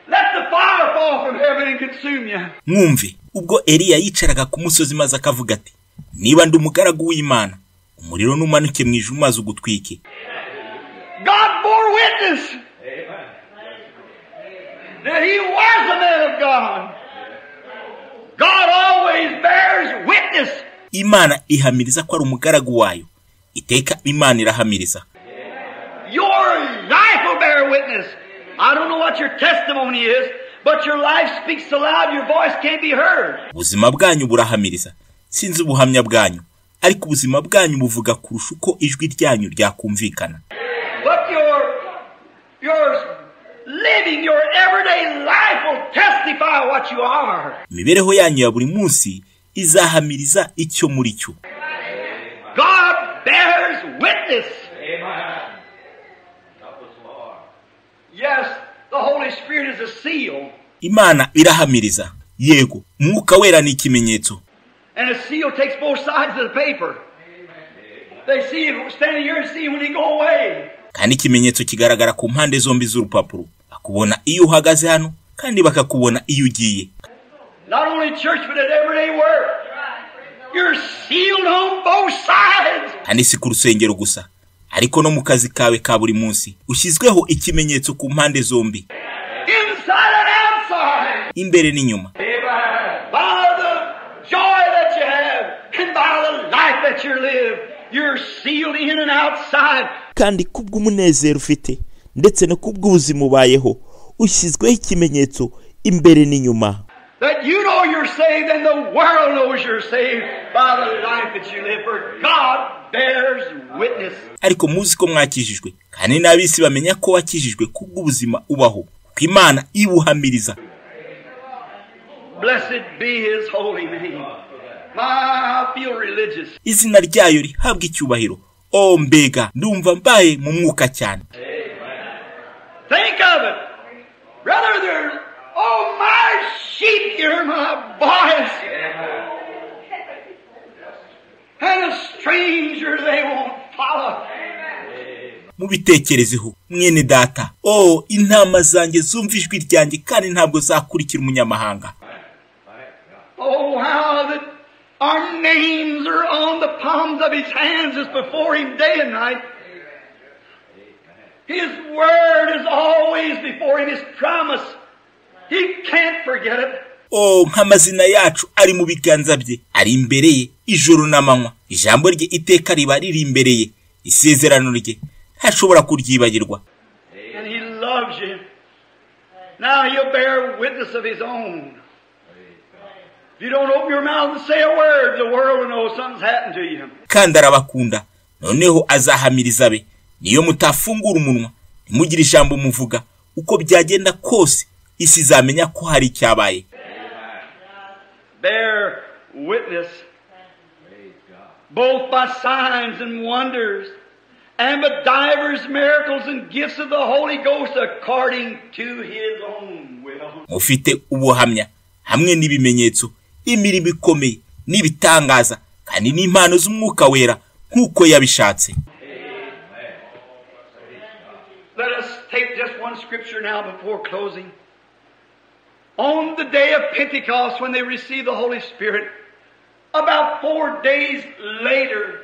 let the fire fall from heaven and consume you. Mwumve, ubwo Eliya yicaraga ku musozi maze akavuga ati, niba ndi umugaragu w'Imana, umuriro numanuke mu ijuru maze ugutwike. God bore witness that he was a man of God. God always bears witness. Imana ihamiriza ko ari umugaragu wayo. Iteka Imana irahamiriza. Your life will bear witness. I don't know what your testimony is, but your life speaks so loud your voice can't be heard. Ubuzima bwanyu burahamiriza. Sinzi ubuhamya bwanyu, ariko ubuzima bwanyu buvuga kurusha uko ijwi ryanyu ryakumvikana. But your living, your everyday life will testify what you are. Imibereho yanyu ya buri munsi izahamiriza icyo muri cyo. God bears witness. Amen. Help us, Lord. Yes, the Holy Spirit is a seal. Imana irahamiriza. Yego, Mwuka Wera ni ikimenyetso. And a seal takes both sides of the paper. They see him standing here and see when he go away. Kandi ikimenyetso kigaragara ku mpande zombi z'urupapuro. Bakubona iyo uhagaze hano, kandi bakakubona iyo ugiye. Not only church, but at everyday work. You're sealed on both sides. Kandi si ku rusengero gusa, ariko no mu kazi kawe ka buri munsi ushyizweho ikimenyetso ku mpande zombi, Inside and outside. imbere n'inyuma. By the joy that you have and by the life that you live, you're sealed in and outside. Kandi kubw'umunezero ufite ndetse no kubw'ubuzima ubayeho ushyizweho ikimenyetso imbere n'inyuma. That you know you're saved and the world knows you're saved by the life that you live, for God bears witness. Ariko muzi ko mwakijijwe, kandi n'abisi bamenya ko wakijijwe kubw'ubuzima ubaho, kuko Imana ibuhamiriza. Blessed be His holy name. I feel religious. Izina ryayo rihabwa icyubahiro. Oh mbega, ndumva mbaye mu mwuka cyane. Think of it. Brother, there's, oh my sheep hear my voice. And a stranger they won't follow. Mubitekerezeho mwene data. Oh, intama zanjye zumva ijwi ryanjye kandi ntabwo zakurikira umunyamahanga. Oh, how that our names are on the palms of His hands is before Him day and night. His word is always before Him, His promise. He can't forget it. Oh, nk'amazina yacu ari mu biganza bye, ari imbere ye ijoro n'amanywa. Ijambo rye iteka riba riri imbere ye, isezerano rye ntashobora kuryibagirwa. And He loves you. Now he'll bear witness of his own. If you don't open your mouth and say a word, the world will know something's happened to you. Kandi arabakunda, noneho azahamiriza be. Niyo mutafungura umunwa, ntimugire ijambo muvuga, uko byagenda kose, isi izamenya ko hari icyabaye. Bear witness, both by signs and wonders, and by divers miracles and gifts of the Holy Ghost according to his own will. Mufite ubuhamya hamwe n'ibimenyetso, imirimo ikomeye n'ibitangaza, kandi n'impano z'Umwuka Wera nk'uko yabishatse. Let us take just one scripture now before closing. On the day of Pentecost, when they received the Holy Spirit, about 4 days later,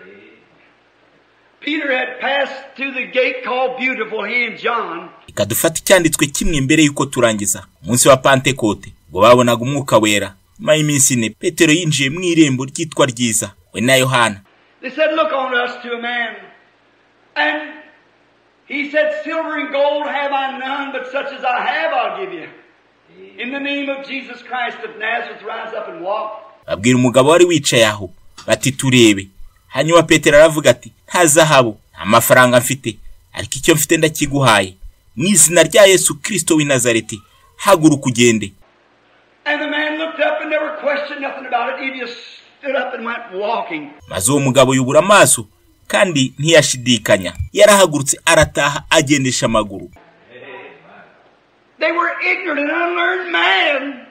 Peter had passed through the gate called Beautiful, he and John. Ikadufata icyanditswe kimwe mbere yuko turangiza. Umunsi wa Pentekote, ngo babonaga Umwuka Wera. Nyuma y'iminsi ine, Petero yinjiye mu irembo ryitwa Ryiza, we na Yohana. They said, look on us to a man. And he said, silver and gold have I none, but such as I have I'll give you. In the name of Jesus Christ of Nazareth, rise up and walk. Babwira umugabo wari wicaye aho, bati turebe. Hanyuma Petero aravuga ati, nta zahabu, nta mafaranga mfite, ariko icyo mfite ndakiguhaye. Mu izina rya Yesu Kirisito w'i Nazareti, haguruka ugende. And the man looked up and never questioned nothing about it. He just stood up and went walking. Maze uwo mugabo yubura amaso, kandi ntiyashidikanya. Yarahagurutse arataha agendesha amaguru. They were ignorant and unlearned men.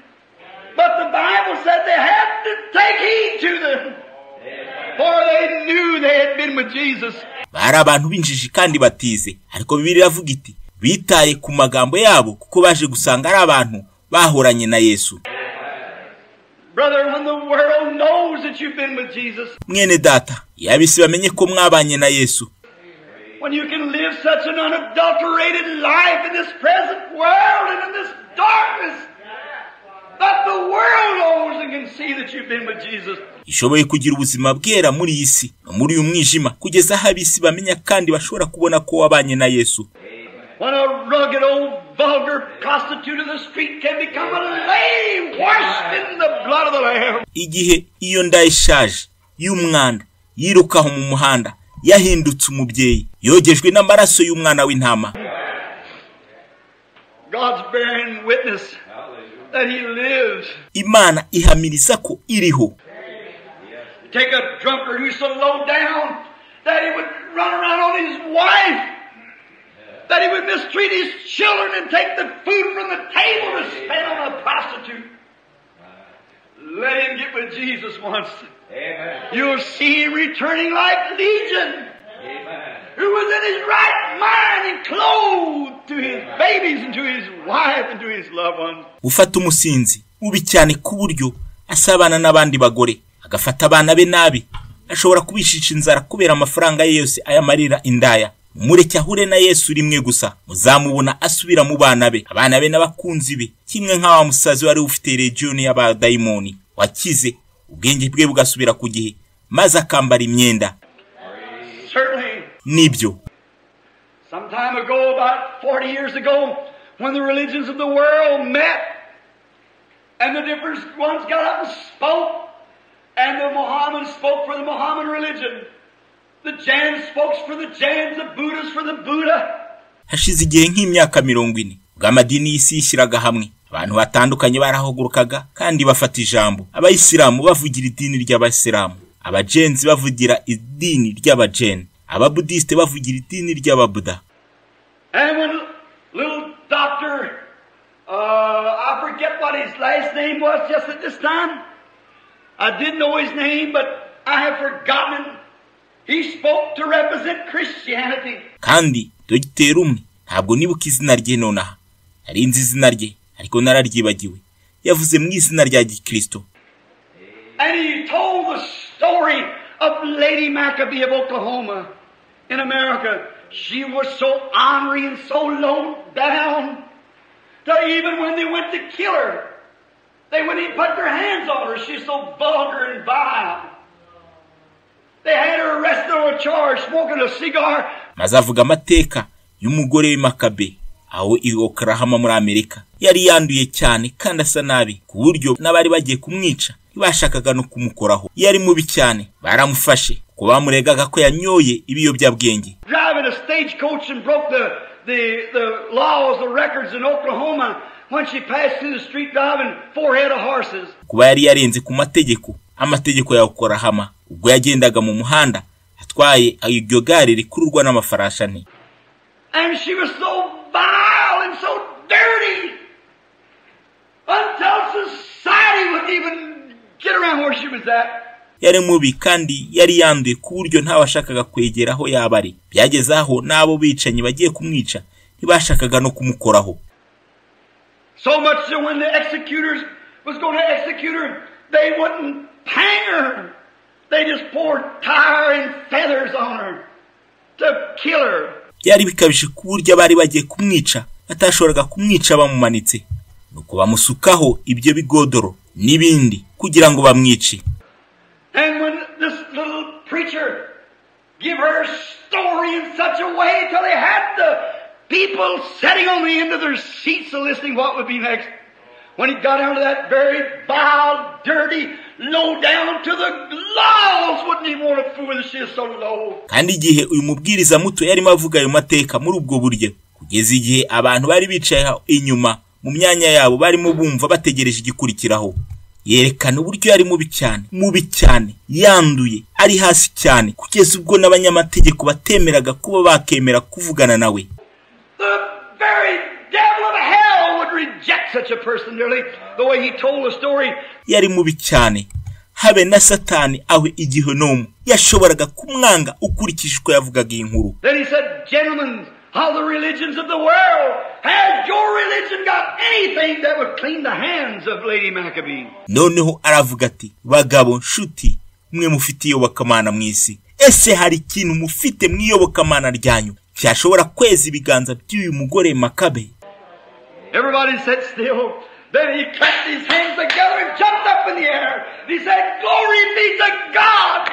But the Bible said they had to take heed to them. For they knew they had been with Jesus. Bari abantu b'injiji kandi batize, ariko Bibiliya iravuga iti bitaye ku magambo yabo kuko baje gusanga ari abantu bahoranye na Yesu. Brother, when the world knows that you've been with Jesus, mwene data, yabisi bamenye ko mwabanye na Yesu. When you can live such an unadulterated life in this present world and in this darkness, that the world knows and can see that you've been with Jesus. Ishoboye kugira ubuzima bwera muri iyi si no muri uyu mwijima kugeza aho abisi bamenya kandi bashobora kubona ko wabanye na Yesu. When a rugged old vulgar prostitute of the street can become a lady washed in the blood of the Lamb. Igihe iyo ndayishaje y'umwanda yirukaho mu muhanda yahindutse umubyeyi yogejwe n'amaraso y'umwana w'intama. God's bearing witness that he lives. Imana ihamiriza ko iriho. Take a drunkard who's so low down that he would run around on his wife, that he would mistreat his children and take the food from the table to spend on a prostitute. Let him get with Jesus once. Amen. You'll see him returning like Legion. Amen. Who was in his right mind and clothed to his babies and to his wife and to his loved ones. Ufata umusinzi ubi cyane ku buryo asabana n'abandi bagore, agafata abana be nabi, ashobora kubishisha inzara kubera amafaranga ye yose ayamarira indaya. Mureke ahure na Yesu rimwe gusa, muzamubona asubira mu bana be, abana be n'abakunzi be, kimwe nk'awa musazi wari ufite legion y'abadayimoni, wakize ubwenge bwe bugasubira ku gihe, maze akambara imyenda. Nibyo. Some time ago, about 40 years ago, when the religions of the world met, and the different ones got up and spoke, and the Mohammedans spoke for the Mohammedan religion, the Jains spoke for the Jains, the Buddhists for the Buddha. Hashize igihe nk'imyaka 40 bw'amadini y'isi yishyiraga hamwe, abantu batandukanye barahagurukaga kandi bafata ijambo. Abayisilamu bavugira idini ry'Abayisilamu, abajenzi bavugira idini ry'Abajeni, ababudiste bavugira idini ry'Ababuda. And when little doctor, I forget what his last name was just at this time. I didn't know his name, but I have forgotten him. He spoke to represent Christianity. Kandi dogiteri umwe ntabwo nibuka izina rye nonaha, ari nzi izina rye ariko nararyibagiwe, yavuze mu izina rya Gikristo. And he told the story of Lady Maccabee of Oklahoma in America. She was so ornery and so low down that even when they went to kill her, they wouldn't even put their hands on her. She's so vulgar and vile. They had her arrested on a charge, smoking a cigar. Maze avuga amateka y'umugore w'Imakabe aho i Oklahoma muri Amerika. Yari yanduye cyane kandi asa nabi ku buryo n'abari bagiye kumwica ntibashakaga no kumukoraho. Yari mubi cyane, baramufashe ko bamuregaga ko yanyoye ibiyobyabwenge. Driving a stagecoach and broke the laws, the records in Oklahoma when she passed through the street driving 4 head of horses. Kuba yari yarenze ku amategeko ya Oklahoma ubwo yagendaga mu muhanda atwaye iryo gare rikururwa n'amafarasha ane. And she was so vile and so dirty until society wouldn't even get around where she was at. Yari mubi kandi yari yanduye ku buryo ntawashakaga kwegera aho yaba ari. Byageze aho n'abo bicanyi bagiye kumwica ntibashakaga no kumukoraho. So much so when the executors was going to execute her, they wouldn't hang her. They just poured tar and feathers on her to kill her. Byari bikabije ku buryo bari bagiye kumwica batashoboraga kumwica bamumanitse, nuko bamusukaho ibyo bigodoro n'ibindi kugira ngo bamwice. And when this little preacher give her story in such a way till they had the people sitting on the end of their seats listening what would be next. When he got down to that very vile, dirty, low down to the laws, wouldn't even want to fool with she is so low. Kandi igihe uyu mubwiriza muto yarimo avuga ayo mateka muri ubwo buryo, kugeza igihe abantu bari bicaye inyuma mu myanya yabo barimo bumva bategereje igikurikiraho, yerekana uburyo yari mubi cyane, yanduye, ari hasi cyane, kugeza ubwo n'abanyamategeko batemeraga kuba bakemera kuvugana nawe. The very devil of hell would reject such a person, really, the way he told the story. Yari mubi cyane, habe na Satani aho igihenomu yashoboraga kumwanga ukurikije uko yavugaga inkuru. Then he said, gentlemen of the religions of the world, has your religion got anything that would clean the hands of Lady Maccabee? Noneho aravuga ati, bagabo nshuti mwe mufite iyobokamana mw'isi, ese hari ikintu mufite mw'iyobokamana ryanyu cyashobora kweza ibiganza by'uyu mugore Makabe? Everybody sat still. Then he clapped his hands together and jumped up in the air. He said, glory be to God.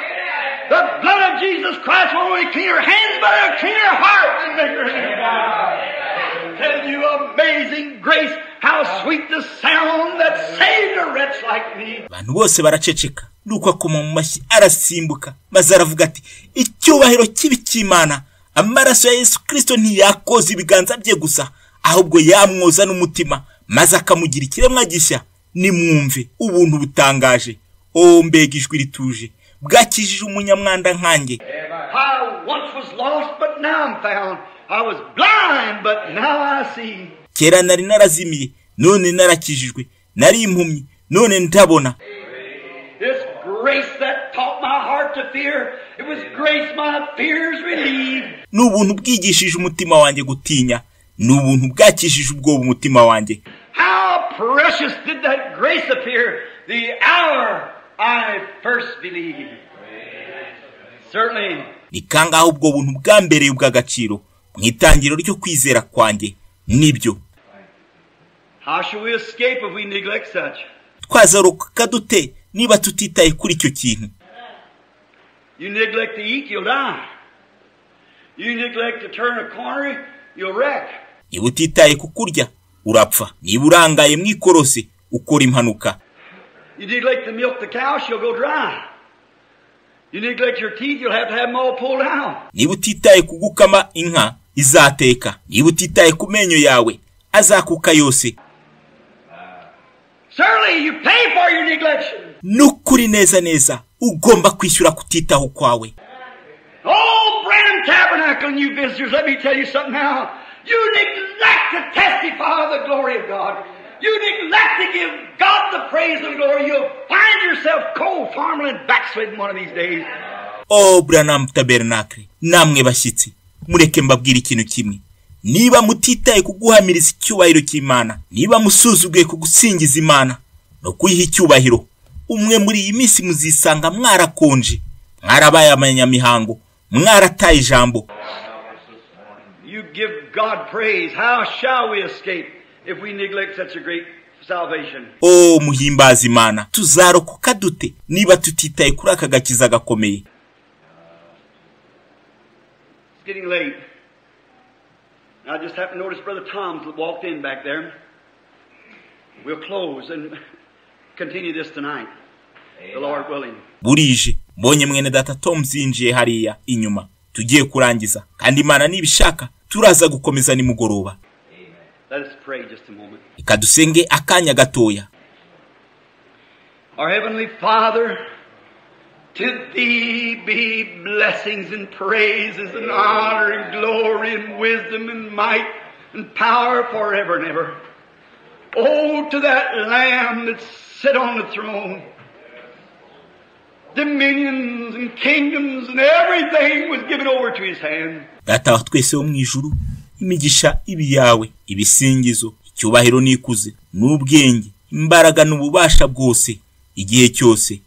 The blood of Jesus Christ will only clean her hands, but it'll clean her heart and make her hands. Tell you amazing grace, how sweet the sound that saved a wretch like me. Abantu bose baraceceka, nuko akoma mu mashyi arasimbuka, maze aravuga ati, icyubahiro kibi cy'Imana, amaraso ya Yesu Kristo ntiyakoze ibiganza bye gusa, ahubwo yamwoza n'umutima, maze akamugira ikiremwa gishya. Nimwumve ubuntu butangaje, o mbega ijwi rituje, bwakijije umunyamwanda nkanjye. I once was lost, but now I'm found. I was blind, but now I see. Kera nari narazimiye, none narakijijwe, nari impumyi, none ndabona. This grace that taught my heart to fear, it was grace my fears relieved. N'ubuntu bwigishije umutima wanjye gutinya, n'ubuntu bwakijije ubwoba umutima wanjye. How precious did that grace appear the hour I first believed. Certainly. Nikangaho ubwo buntu bwambereye ubw'agaciro mu itangiro ryo kwizera kwanjye. Nibyo. How shall we escape if we neglect such? Twazarokoka dute niba tutitaye kuri icyo kintu? You neglect to eat, you'll die. You neglect to turn a corner, you'll wreck. Niba utitaye kukurya, urapfa. Niba urangaye mwikorose, ukora impanuka. You neglect to milk the cow, she'll go dry. You neglect your teeth, you'll have to have them all pulled out. Niba utitaye kugukama inka, izateka. Niba utitaye ku menyo yawe, azakuka yose. Certainly you pay for your neglection. Nukuri neza ugomba kwishyura kutitaho kwawe. Oh, Branham Tabernacle and you visitors, let me tell you something now. You neglect to testify of the glory of God. You neglect to give God the praise and glory. You'll find yourself cold, farming, and backsliding one of these days. Oh, Branham Tabernacle, namwe bashyitsi, mureke mbabwira ikintu kimwe. Niba mutitaye kuguhamiriza icyubahiro cy'Imana, niba musuzuguye kugusingiza Imana no kuyiha icyubahiro, umwe muri iyi minsi muzisanga mwarakonje, mwarabaye amanyamihango, mwarataye ijambo. You give God praise. How shall we escape if we neglect such a great salvation? Oh, muhimbaza Imana, tuzarokoka dute niba tutitaye kuri aka gakiza gakomeye? It's getting late. I just happened to notice Brother Tom's walked in back there. We'll close and continue this tonight, the Lord willing. Burije mbonye mwene data Tom zinjiye hariya inyuma, tugiye kurangiza kandi Imana nibishaka turaza gukomeza nimugoroba. Let us pray just a moment. Ikadusenge akanya gatoya. Our Heavenly Father, to Thee be blessings and praises and honor and glory and wisdom and might and power forever and ever. Oh, to that Lamb that sit on the throne. Dominions and kingdoms and everything was given over to His hand. Data wa twese wo mwijuru, imigisha ibi yawe, ibisingizo, icyubahiro n'ikuze, n'ubwenge, imbaraga n'ububasha bwose, igihe cyose.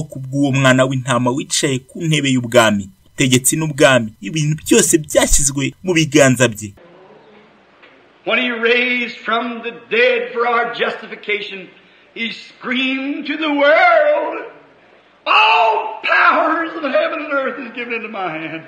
Kubwo umwana w'intama wicaye ku ntebe y'ubwami, tegetse n'ubwami, ibintu byose byashyizwe mu biganza bye. When He raised from the dead for our justification, He screamed to the world, all powers of heaven and earth is given into my hand.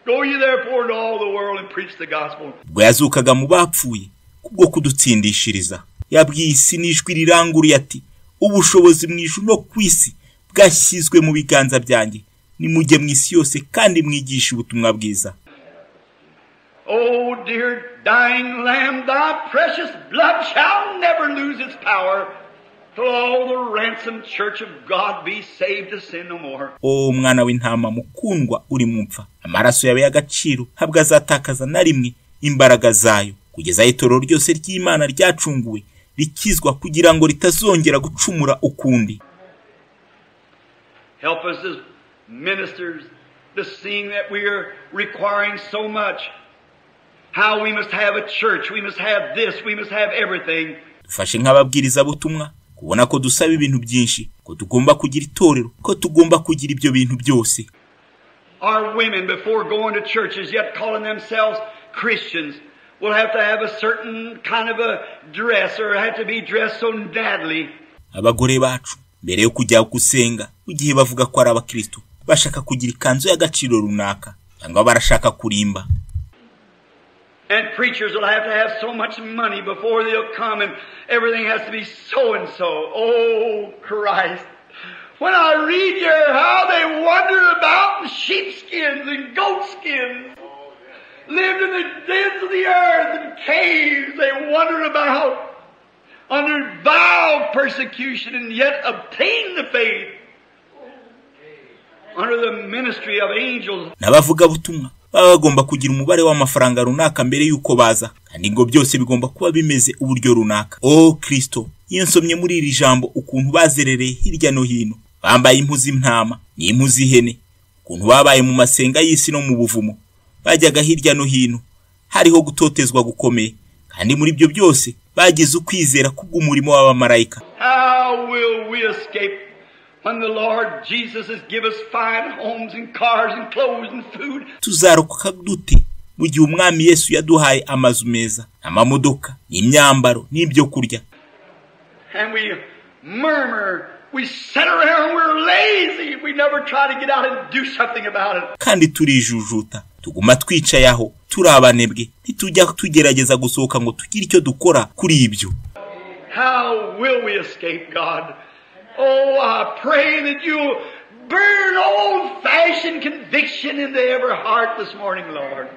Go ye therefore into all the world and preach the gospel. Ubwo yazukaga mu bapfuye kubwo kudutsindishiriza, yabwiye isi n'ijwi riranguruye ati, ubushobozi mu ijuru no ku isi bwashyizwe mu biganza byanjye, nimujye mu isi yose kandi mwigishe ubutumwa bwiza. Oh dear dying Lamb, Thy precious blood shall never lose its power, till all the ransomed church of God be saved to sin no more. Mwana w'intama mukundwa uri mu mpfa, amaraso yawe y'agaciro ntabwo azatakaza na rimwe imbaraga zayo, kugeza itorero ryose ry'Imana ryacunguwe rikizwa kugira ngo ritazongera gucumura ukundi. Help us as ministers to seeing that we are requiring so much. How we must have a church, we must have this, we must have everything. Dufashe nk'ababwiriza butumwa kubona ko dusaba ibintu byinshi, ko tugomba kugira itorero, ko tugomba kugira ibyo bintu byose. Our women before going to churches yet calling themselves Christians will have to have a certain kind of a dress or have to be dressed so nattily. Abagore bacu mbere yo kujya gusenga ugiye bavuga ko ari abakristo, bashaka kugira ikanzu y'agaciro runaka cyangwa barashaka kurimba. And preachers will have to have so much money before they'll come and everything has to be so and so. Oh Christ, when I read here how they wander about in sheepskins and goatskins, lived in the dens of the earth and caves, they wander about under vile persecution and yet obtain the faith under the ministry of angels. N'abavuga butumwa baba bagomba kugira umubare w'amafaranga runaka mbere yuko baza, kandi ngo byose bigomba kuba bimeze uburyo runaka. Kristo, iyo nsomye muri iri jambo ukuntu bazerereye hirya no hino, bambaye impu z'intama n'impu z'ihene, ukuntu babaye mu masenga y'isi no mu buvumo, bajyaga hirya no hino, hariho gutotezwa gukomeye, kandi muri byo byose bagize ukwizera kubw'umurimo w'abamarayika. How will we escape when the Lord Jesus has given us fine homes and cars and clothes and food? Tuzarokoka dute mu gihe umwami Yesu yaduhaye amazu meza, amamodoka, imyambaro n'ibyo kurya? And we murmur, we sit around, we're lazy, we never try to get out and do something about it. Kandi turijujuta, tuguma twicaye aho, turi abanebwe, ntitujya tugerageza gusohoka ngo tugire icyo dukora kuri ibyo. How will we escape, God? Oh, I pray that you'll burn old-fashioned conviction into every heart this morning, Lord.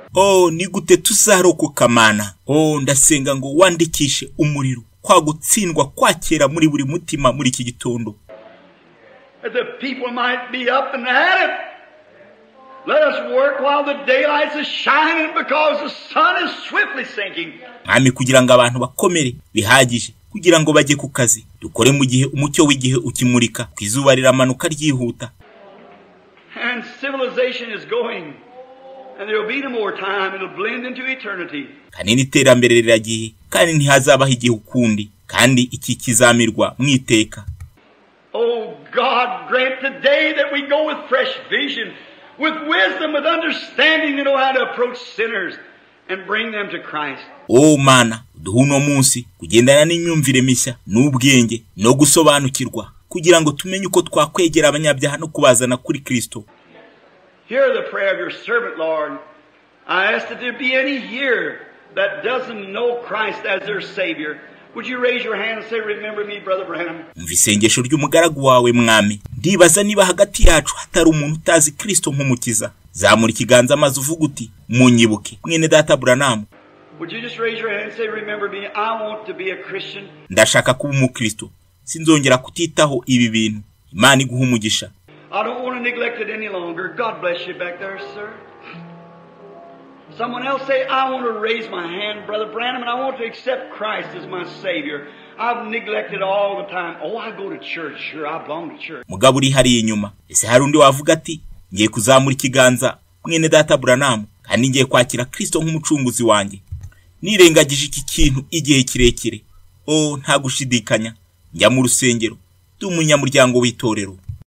Ni gute tuzarokoka Mana? Ndasenga ngo wandikishe umuriro kwa gutsindwa kwakera muri buri mutima muri iki gitondo. That the people might be up and at it. Let us work while the daylight is shining because the sun is swiftly sinking. Mwami, kugira ngo abantu bakomere bihagije kugira ngo bajye ku kazi, dukore mu gihe umucyo w'igihe ukimurika, kwizuba riramanuka ryihuta. And civilization is going, and there will be no more time, it will blend into eternity. Kandi n'iterambere riragiye, kandi ntihazabaho igihe ukundi, kandi iki kizamirwa mu iteka. Oh God, grant today that we go with fresh vision, with wisdom, with understanding to know how to approach sinners and bring them to Christ. Mana, duhe uno munsi kugendana n'imyumvire mishya n'ubwenge no gusobanukirwa kugira ngo tumenye uko twakwegera abanyabyaha no kubazana kuri Kristo. Hear the prayer of your servant, Lord. I ask that there be any here that doesn't know Christ as their Savior, would you raise your hand and say, remember me, Brother Branham? Umva isengesho ry'umugaragu wawe mwami. Ndibaza niba hagati yacu hatari umuntu utazi Kristo nk'umukiza. Zamura ikiganza maze uvuga uti, munyibuke mwene data Branham. Would you just raise your hand and say, remember me? I want to be a Christian. Ndashaka kuba umukristo. Sinzongera kutitaho ibi bintu. Imana iguha umugisha. I don't want to neglect it any longer. God bless you back there, sir. Someone else say, I want to raise my hand, Brother Branham, and I want to accept Christ as my Savior. I've neglected all the time. Oh, I go to church. Sure, I belong to church. Mugabo uri hari inyuma. Ese hari undi wavuga ati, ngiye kuzamura ikiganza mwene data Branham, kandi ngiye kwakira Kristo nk'umucunguzi wanjye. Nirengagije iki kintu igihe kirekire. Oh, nta gushidikanya. Njya mu rusengero. Ndi umunyamuryango w'itorero.